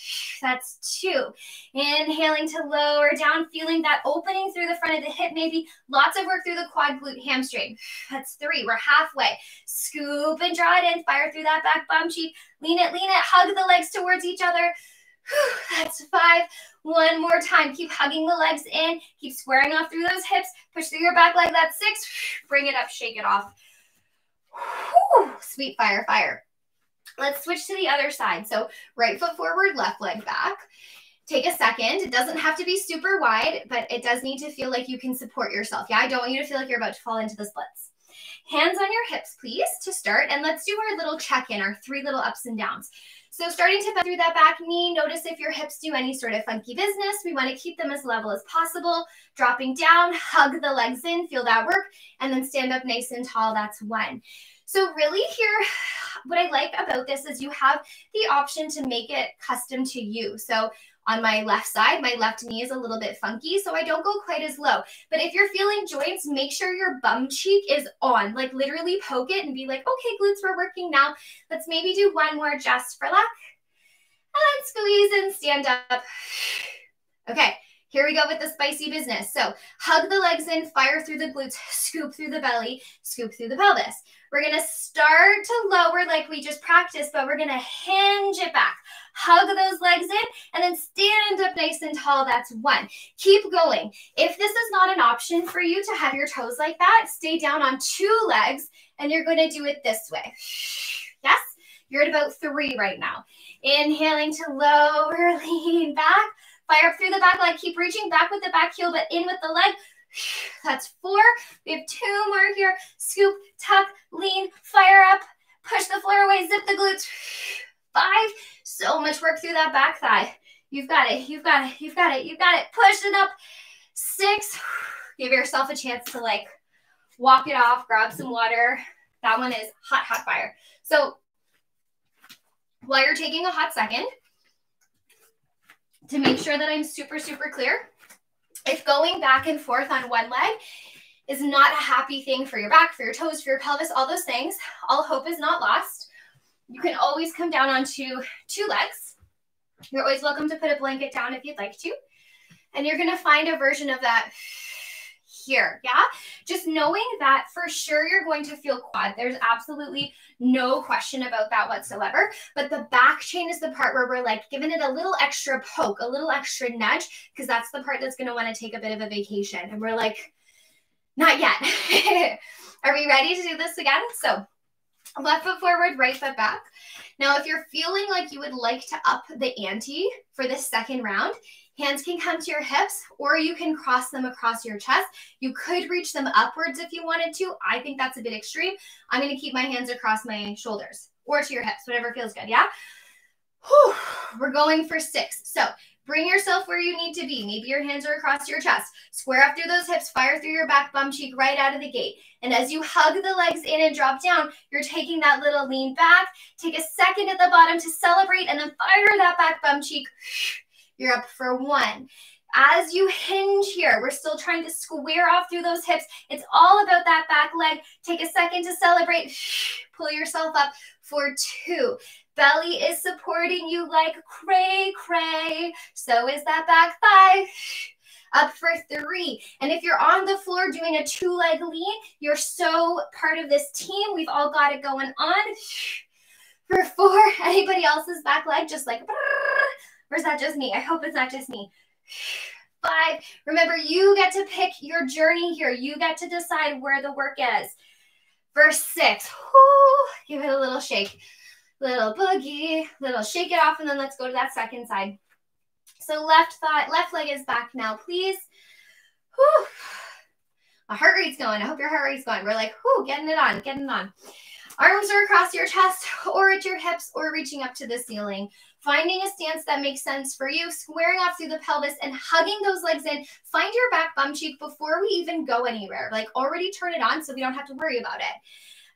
that's 2. Inhaling to lower down, feeling that opening through the front of the hip maybe. Lots of work through the quad, glute, hamstring. That's 3. We're halfway. Scoop and draw it in, fire through that back bum cheek. Lean it, hug the legs towards each other. That's 5. One more time. Keep hugging the legs in. Keep squaring off through those hips. Push through your back leg. That's 6. Bring it up. Shake it off. Sweet fire, fire. Let's switch to the other side. So right foot forward, left leg back. Take a second. It doesn't have to be super wide, but it does need to feel like you can support yourself. Yeah, I don't want you to feel like you're about to fall into the splits. Hands on your hips, please, to start. And let's do our little check-in, our 3 little ups and downs. So starting to bend through that back knee, notice if your hips do any sort of funky business. We want to keep them as level as possible. Dropping down, hug the legs in, feel that work, and then stand up nice and tall. That's 1. So really here, what I like about this is you have the option to make it custom to you. So on my left side, my left knee is a little bit funky, so I don't go quite as low. But if you're feeling joints, make sure your bum cheek is on. Like literally poke it and be like, okay, glutes, we're working now. Let's maybe do 1 more just for luck. And then squeeze and stand up. Okay, here we go with the spicy business. So hug the legs in, fire through the glutes, scoop through the belly, scoop through the pelvis. We're going to start to lower like we just practiced, but we're going to hinge it back. Hug those legs in and then stand up nice and tall. That's 1. Keep going. If this is not an option for you to have your toes like that, stay down on 2 legs and you're going to do it this way. Yes? You're at about 3 right now. Inhaling to lower, lean back. Fire up through the back leg. Keep reaching back with the back heel, but in with the leg. That's 4. We have 2 more here. Scoop, tuck, lean, fire up. Push the floor away. Zip the glutes. 5. So much work through that back thigh. You've got it. You've got it. You've got it. You've got it. Push it up. 6. Give yourself a chance to like walk it off. Grab some water. That one is hot, hot fire. So while you're taking a hot second, to make sure that I'm super, super clear, if going back and forth on one leg is not a happy thing for your back, for your toes, for your pelvis, all those things, all hope is not lost. You can always come down onto 2 legs. You're always welcome to put a blanket down if you'd like to. And you're going to find a version of that here, yeah? Just knowing that for sure you're going to feel quad. There's absolutely no question about that whatsoever. But the back chain is the part where we're like giving it a little extra poke, a little extra nudge, because that's the part that's going to want to take a bit of a vacation. And we're like, not yet. Are we ready to do this again? So left foot forward, right foot back. Now, if you're feeling like you would like to up the ante for this second round, hands can come to your hips or you can cross them across your chest. You could reach them upwards if you wanted to. I think that's a bit extreme. I'm going to keep my hands across my shoulders or to your hips, whatever feels good, yeah? Whew. We're going for 6. So bring yourself where you need to be. Maybe your hands are across your chest. Square up through those hips. Fire through your back bum cheek right out of the gate. And as you hug the legs in and drop down, you're taking that little lean back. Take a second at the bottom to celebrate and then fire that back bum cheek. You're up for 1. As you hinge here, we're still trying to square off through those hips. It's all about that back leg. Take a second to celebrate. Pull yourself up for 2. Belly is supporting you like cray, cray. So is that back thigh. Up for 3. And if you're on the floor doing a 2-leg lean, you're so part of this team. We've all got it going on. For 4, anybody else's back leg, just like, or is that just me? I hope it's not just me. 5, remember, you get to pick your journey here. You get to decide where the work is. For 6, give it a little shake. Little boogie, little shake it off, and then let's go to that second side. So left leg is back now, please. My heart rate's going. I hope your heart rate's going. We're like, getting it on. Arms are across your chest or at your hips or reaching up to the ceiling. Finding a stance that makes sense for you, squaring off through the pelvis and hugging those legs in. Find your back bum cheek before we even go anywhere. Like already turn it on so we don't have to worry about it.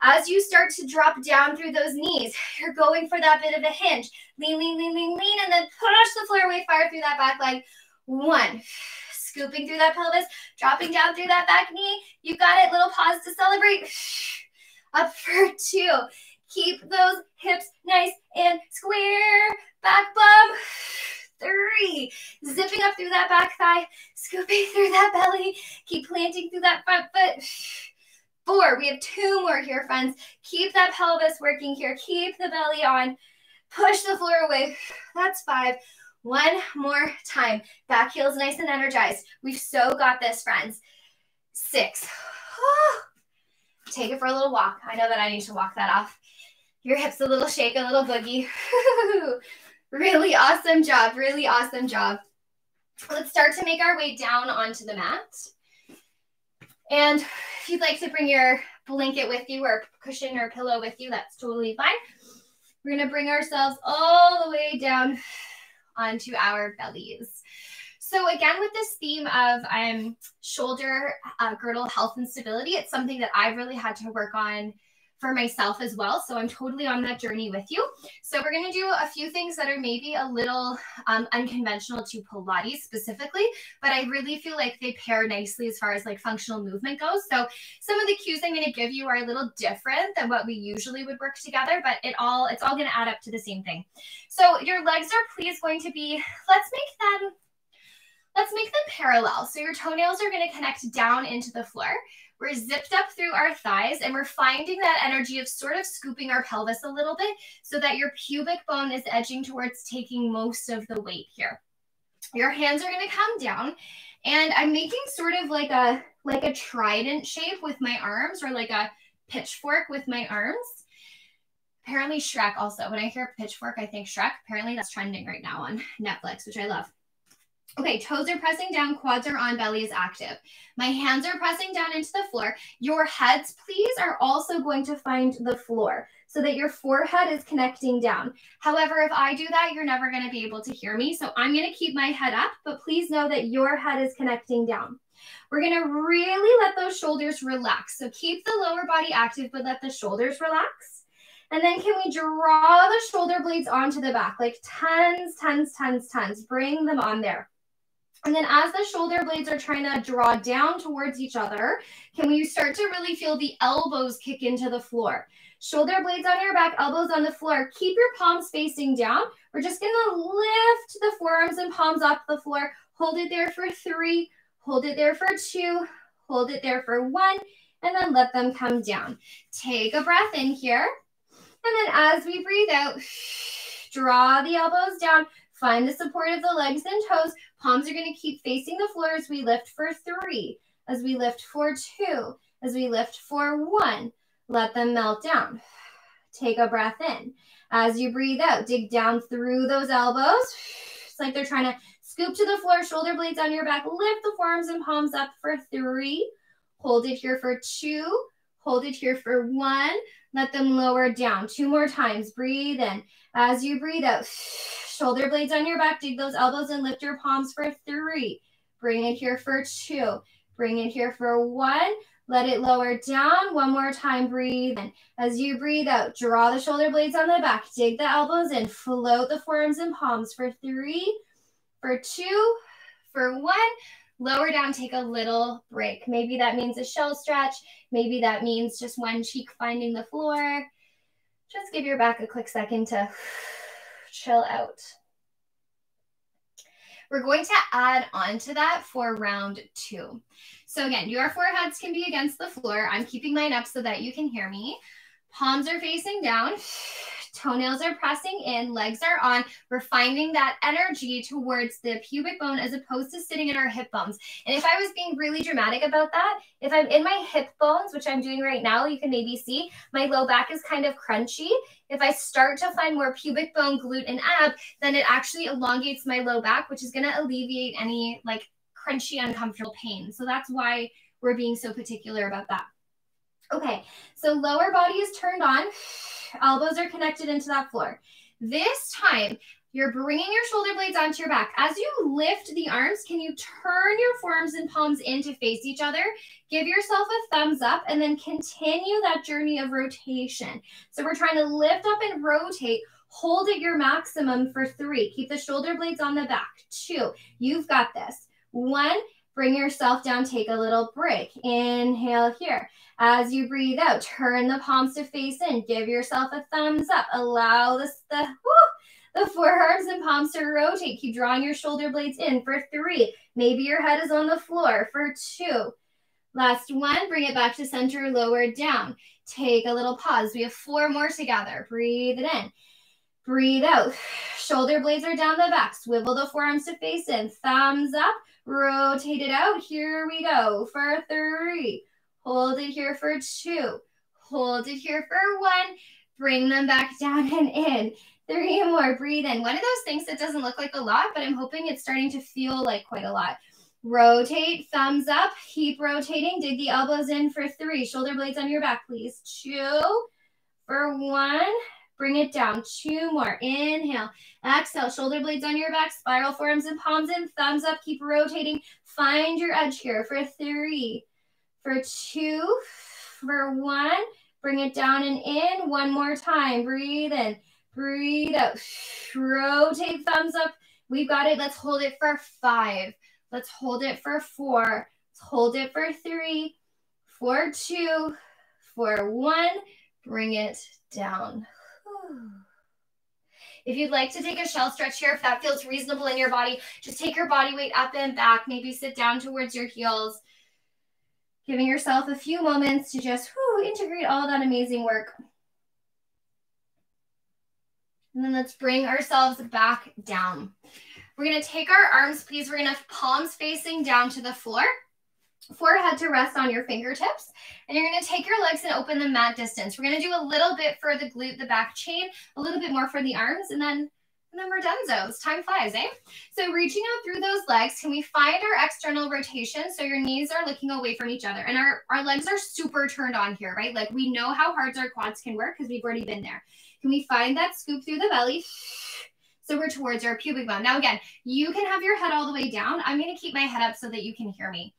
As you start to drop down through those knees, you're going for that bit of a hinge. Lean, lean, lean, lean, lean, and then push the floor away, fire through that back leg. 1. Scooping through that pelvis, dropping down through that back knee. You got it. Little pause to celebrate. Up for 2. Keep those hips nice and square. Back bum. 3. Zipping up through that back thigh. Scooping through that belly. Keep planting through that front foot. 4. We have 2 more here, friends. Keep that pelvis working here. Keep the belly on. Push the floor away. That's 5. 1 more time. Back heels nice and energized. We've so got this, friends. 6. Take it for a little walk. I know that I need to walk that off. Your hips a little shake, a little boogie. Really awesome job. Really awesome job. Let's start to make our way down onto the mat. And if you'd like to bring your blanket with you or cushion or pillow with you, that's totally fine. We're going to bring ourselves all the way down onto our bellies. So again, with this theme of shoulder girdle health and stability, it's something that I've really had to work on for myself as well. So I'm totally on that journey with you. So we're going to do a few things that are maybe a little unconventional to Pilates specifically, but I really feel like they pair nicely as far as like functional movement goes. So some of the cues I'm going to give you are a little different than what we usually would work together, but it's all going to add up to the same thing. So your legs are please going to be, let's make them parallel. So your toenails are going to connect down into the floor. We're zipped up through our thighs and we're finding that energy of sort of scooping our pelvis a little bit so that your pubic bone is edging towards taking most of the weight here. Your hands are going to come down and I'm making sort of like a trident shape with my arms or like a pitchfork with my arms. Apparently Shrek also. When I hear pitchfork, I think Shrek. Apparently that's trending right now on Netflix, which I love. Okay, toes are pressing down, quads are on, belly is active. My hands are pressing down into the floor. Your heads, please, are also going to find the floor so that your forehead is connecting down. However, if I do that, you're never going to be able to hear me. So I'm going to keep my head up, but please know that your head is connecting down. We're going to really let those shoulders relax. So keep the lower body active, but let the shoulders relax. And then can we draw the shoulder blades onto the back, like tons, tons, tons, tons. Bring them on there. And then as the shoulder blades are trying to draw down towards each other, can we start to really feel the elbows kick into the floor? Shoulder blades on your back, elbows on the floor. Keep your palms facing down. We're just going to lift the forearms and palms off the floor. Hold it there for 3. Hold it there for 2. Hold it there for 1. And then let them come down. Take a breath in here. And then as we breathe out, draw the elbows down. Find the support of the legs and toes. Palms are going to keep facing the floor as we lift for 3, as we lift for 2, as we lift for 1. Let them melt down. Take a breath in. As you breathe out, dig down through those elbows. It's like they're trying to scoop to the floor, shoulder blades on your back. Lift the forearms and palms up for 3. Hold it here for 2. Hold it here for 1. Let them lower down. 2 more times. Breathe in. As you breathe out, shoulder blades on your back. Dig those elbows and lift your palms for 3. Bring it here for 2. Bring it here for 1. Let it lower down. 1 more time. Breathe in. As you breathe out, draw the shoulder blades on the back. Dig the elbows in. Float the forearms and palms for 3, for 2, for 1. Lower down, take a little break. Maybe that means a shell stretch. Maybe that means just one cheek finding the floor. Just give your back a quick second to chill out. We're going to add on to that for round 2. So again, your foreheads can be against the floor. I'm keeping mine up so that you can hear me. Palms are facing down. Toenails are pressing in, legs are on. We're finding that energy towards the pubic bone as opposed to sitting in our hip bones. And if I was being really dramatic about that, if I'm in my hip bones, which I'm doing right now, you can maybe see my low back is kind of crunchy. If I start to find more pubic bone, glute, and ab, then it actually elongates my low back, which is going to alleviate any like crunchy, uncomfortable pain. So that's why we're being so particular about that. Okay, so lower body is turned on. Elbows are connected into that floor. This time, you're bringing your shoulder blades onto your back. As you lift the arms, can you turn your forearms and palms in to face each other? Give yourself a thumbs up and then continue that journey of rotation. So we're trying to lift up and rotate. Hold at your maximum for 3. Keep the shoulder blades on the back. 2, you've got this. 1, bring yourself down, take a little break. Inhale here. As you breathe out, turn the palms to face in. Give yourself a thumbs up. Allow the forearms and palms to rotate. Keep drawing your shoulder blades in for 3. Maybe your head is on the floor for 2. Last 1, bring it back to center, lower down. Take a little pause. We have 4 more together. Breathe it in. Breathe out. Shoulder blades are down the back. Swivel the forearms to face in. Thumbs up. Rotate it out. Here we go for 3. Hold it here for 2. Hold it here for 1. Bring them back down and in. 3 more. Breathe in. One of those things that doesn't look like a lot, but I'm hoping it's starting to feel like quite a lot. Rotate. Thumbs up. Keep rotating. Dig the elbows in for 3. Shoulder blades on your back, please. 2 for 1. Bring it down. 2 more. Inhale. Exhale. Shoulder blades on your back. Spiral forearms and palms in. Thumbs up. Keep rotating. Find your edge here for 3. For 2. For 1. Bring it down and in. 1 more time. Breathe in. Breathe out. Rotate. Thumbs up. We've got it. Let's hold it for 5. Let's hold it for 4. Let's hold it for 3. For 2. For 1. Bring it down. If you'd like to take a shell stretch here, if that feels reasonable in your body, just take your body weight up and back. Maybe sit down towards your heels. Giving yourself a few moments to just integrate all that amazing work. And then let's bring ourselves back down. We're going to take our arms, please. We're going to have palms facing down to the floor. Forehead to rest on your fingertips. And you're going to take your legs and open them mat distance. We're going to do a little bit for the glute, the back chain, a little bit more for the arms, and then we're donezo. Time flies, eh? So reaching out through those legs, can we find our external rotation so your knees are looking away from each other? And our legs are super turned on here, right? Like we know how hard our quads can work because we've already been there. Can we find that scoop through the belly? So we're towards our pubic bone. Now again, you can have your head all the way down. I'm going to keep my head up so that you can hear me.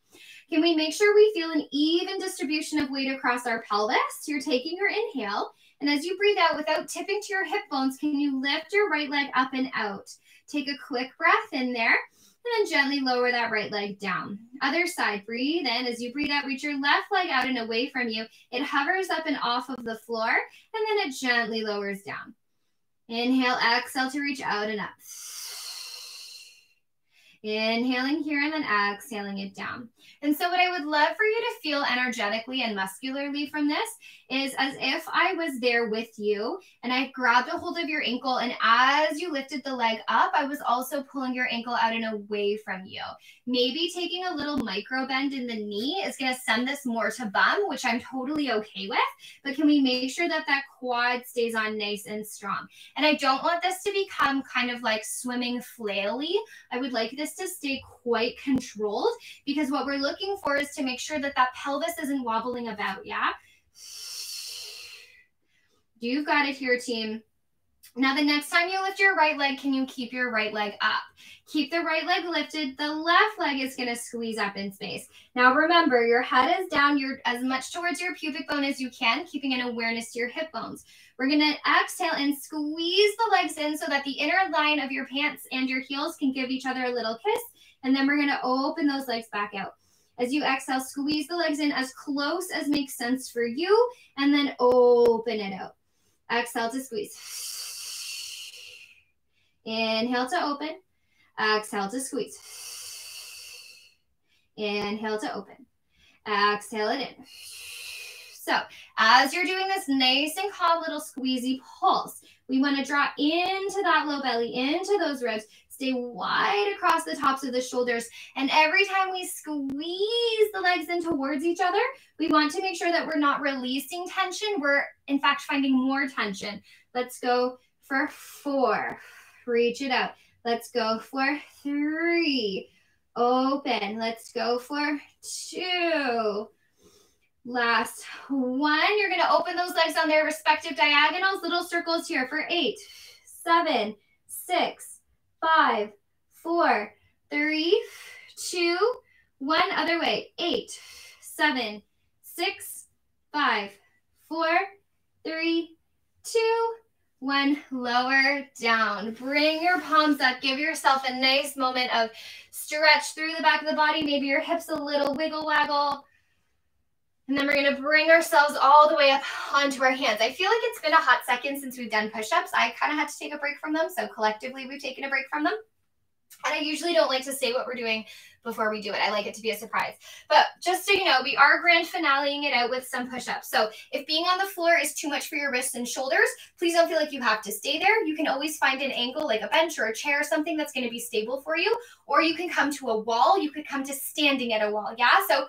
Can we make sure we feel an even distribution of weight across our pelvis? You're taking your inhale, and as you breathe out without tipping to your hip bones, can you lift your right leg up and out? Take a quick breath in there, and then gently lower that right leg down. Other side, breathe in. As you breathe out, reach your left leg out and away from you. It hovers up and off of the floor, and then it gently lowers down. Inhale, exhale to reach out and up. Inhaling here and then exhaling it down. And so what I would love for you to feel energetically and muscularly from this is as if I was there with you and I grabbed a hold of your ankle, and as you lifted the leg up, I was also pulling your ankle out and away from you. Maybe taking a little micro bend in the knee is going to send this more to bum, which I'm totally okay with, but can we make sure that that quad stays on nice and strong? And I don't want this to become kind of like swimming flaily. I would like this to stay quite controlled, because what we're looking for is to make sure that that pelvis isn't wobbling about, yeah? You've got it here, team. Now, the next time you lift your right leg, can you keep your right leg up? Keep the right leg lifted. The left leg is going to squeeze up in space. Now, remember, your head is down. You're as much towards your pubic bone as you can, keeping an awareness to your hip bones. We're going to exhale and squeeze the legs in so that the inner line of your pants and your heels can give each other a little kiss. And then we're going to open those legs back out. As you exhale, squeeze the legs in as close as makes sense for you, and then open it out. Exhale to squeeze. Inhale to open. Exhale to squeeze. Inhale to open. Exhale it in. So as you're doing this nice and calm little squeezy pulse, we want to draw into that low belly, into those ribs. Stay wide across the tops of the shoulders. And every time we squeeze the legs in towards each other, we want to make sure that we're not releasing tension. We're, in fact, finding more tension. Let's go for 4. Reach it out. Let's go for 3. Open. Let's go for 2. Last one. You're going to open those legs on their respective diagonals, little circles here for 8, 7, 6, 5, 4, 3, 2, 1. Other way. 8, 7, 6, 5, 4, 3, 2, 1. Lower down. Bring your palms up. Give yourself a nice moment of stretch through the back of the body. Maybe your hips a little wiggle waggle. And then we're going to bring ourselves all the way up onto our hands. I feel like it's been a hot second since we've done push-ups. I kind of had to take a break from them. So collectively, we've taken a break from them. And I usually don't like to say what we're doing before we do it. I like it to be a surprise. But just so you know, we are grand finaleing it out with some push-ups. So if being on the floor is too much for your wrists and shoulders, please don't feel like you have to stay there. You can always find an angle like a bench or a chair, something that's going to be stable for you. Or you can come to a wall. You could come to standing at a wall. Yeah. So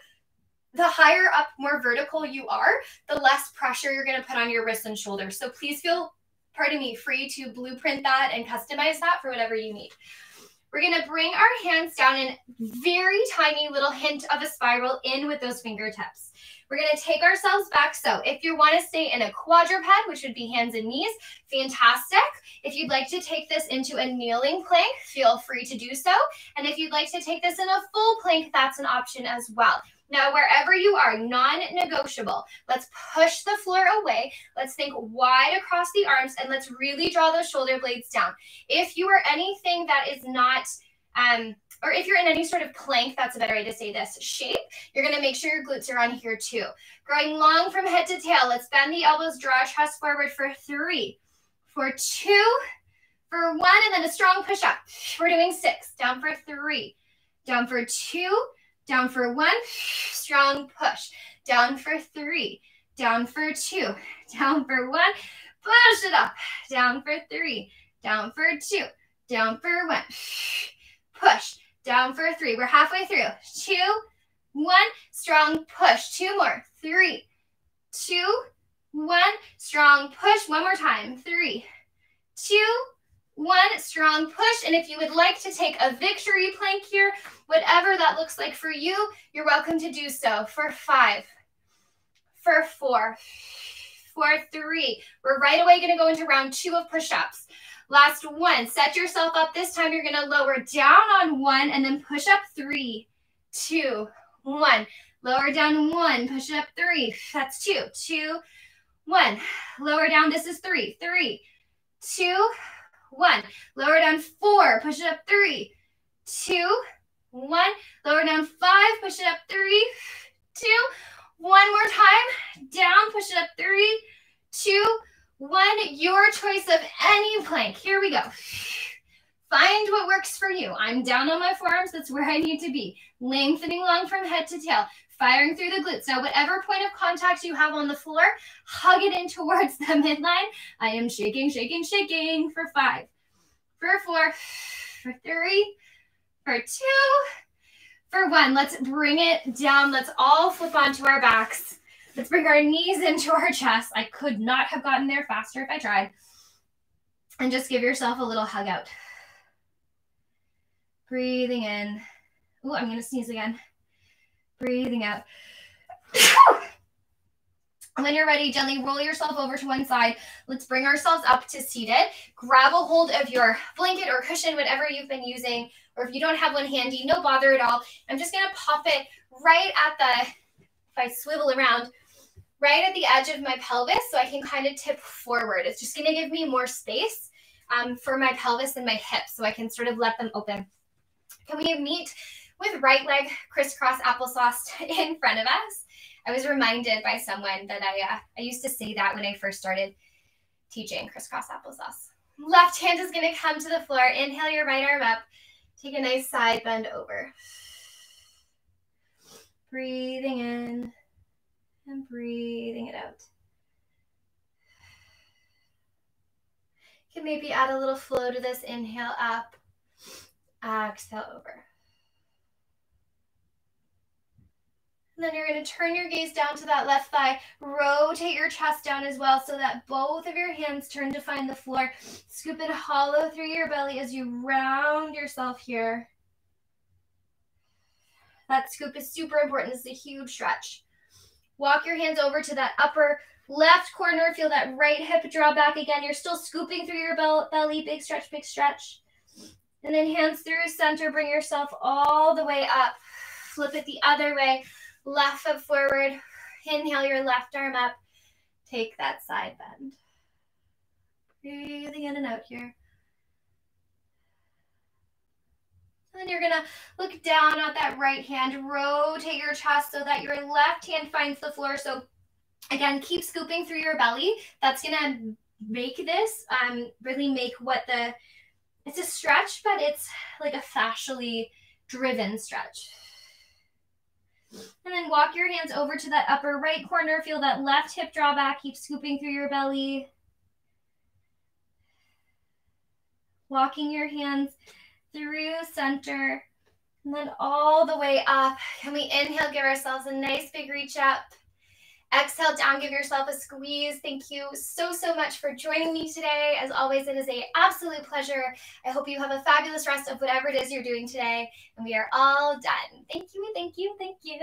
the higher up, more vertical you are, the less pressure you're going to put on your wrists and shoulders. So please feel, pardon me, free to blueprint that and customize that for whatever you need. We're going to bring our hands down in very tiny little hint of a spiral in with those fingertips. We're going to take ourselves back. So if you want to stay in a quadruped, which would be hands and knees, fantastic. If you'd like to take this into a kneeling plank, feel free to do so. And if you'd like to take this in a full plank, that's an option as well. Now, wherever you are, non-negotiable. Let's push the floor away. Let's think wide across the arms, and let's really draw those shoulder blades down. If you are anything that is not, or if you're in any sort of plank, that's a better way to say this, shape, you're going to make sure your glutes are on here too. Growing long from head to tail. Let's bend the elbows, draw chest forward for 3, for 2, for 1, and then a strong push up. We're doing 6. Down for 3, down for 2, down for 1, strong push. Down for 3, down for 2, down for 1, push it up. Down for 3, down for 2, down for 1, push. Down for 3. We're halfway through. 2, 1, strong push. 2 more. 3, 2, 1, strong push. One more time. 3, 2, 1, strong push. And if you would like to take a victory plank here, whatever that looks like for you, you're welcome to do so. For 5, for 4, for 3. We're right away going to go into round 2 of push-ups. Last one. Set yourself up. This time you're going to lower down on 1 and then push up 3, 2, 1. Lower down 1, push it up 3. That's 2, 2, 1. Lower down. This is 3, 3, 2, 1. Lower down 4, push it up 3, 2, 1. Lower down 5, push it up 3, 2. One more time. Down, push it up 3, 2, 1. Your choice of any plank. Here we go. Find what works for you. I'm down on my forearms. That's where I need to be. Lengthening long from head to tail. Firing through the glutes. Now, whatever point of contact you have on the floor, hug it in towards the midline. I am shaking, shaking, shaking for 5, for 4, for 3, for 2, for 1. Let's bring it down. Let's all flip onto our backs. Let's bring our knees into our chest. I could not have gotten there faster if I tried. And just give yourself a little hug out. Breathing in. Oh, I'm going to sneeze again. Breathing out. When you're ready, gently roll yourself over to one side. Let's bring ourselves up to seated. Grab a hold of your blanket or cushion, whatever you've been using, or if you don't have one handy, no bother at all. I'm just going to pop it right at the, if I swivel around, right at the edge of my pelvis so I can kind of tip forward. It's just going to give me more space for my pelvis and my hips so I can sort of let them open. Can we meet with right leg crisscross applesauce in front of us? I was reminded by someone that I used to say that when I first started teaching crisscross applesauce. Left hand is going to come to the floor. Inhale your right arm up. Take a nice side bend over. Breathing in and breathing it out. You can maybe add a little flow to this. Inhale up, exhale over. And then you're going to turn your gaze down to that left thigh. Rotate your chest down as well so that both of your hands turn to find the floor. Scoop it hollow through your belly as you round yourself here. That scoop is super important. It's a huge stretch. Walk your hands over to that upper left corner. Feel that right hip draw back again. You're still scooping through your belly. Big stretch, big stretch. And then hands through center. Bring yourself all the way up. Flip it the other way. Left foot forward. Inhale your left arm up. Take that side bend. Breathing in and out here. And then you're going to look down at that right hand. Rotate your chest so that your left hand finds the floor. So again, keep scooping through your belly. That's going to make this really make what it's a stretch, but it's like a fascially driven stretch. And then walk your hands over to that upper right corner. Feel that left hip draw back. Keep scooping through your belly. Walking your hands through center. And then all the way up. Can we inhale, give ourselves a nice big reach up. Exhale down, give yourself a squeeze. Thank you so, so much for joining me today. As always, it is an absolute pleasure. I hope you have a fabulous rest of whatever it is you're doing today. And we are all done. Thank you, thank you, thank you.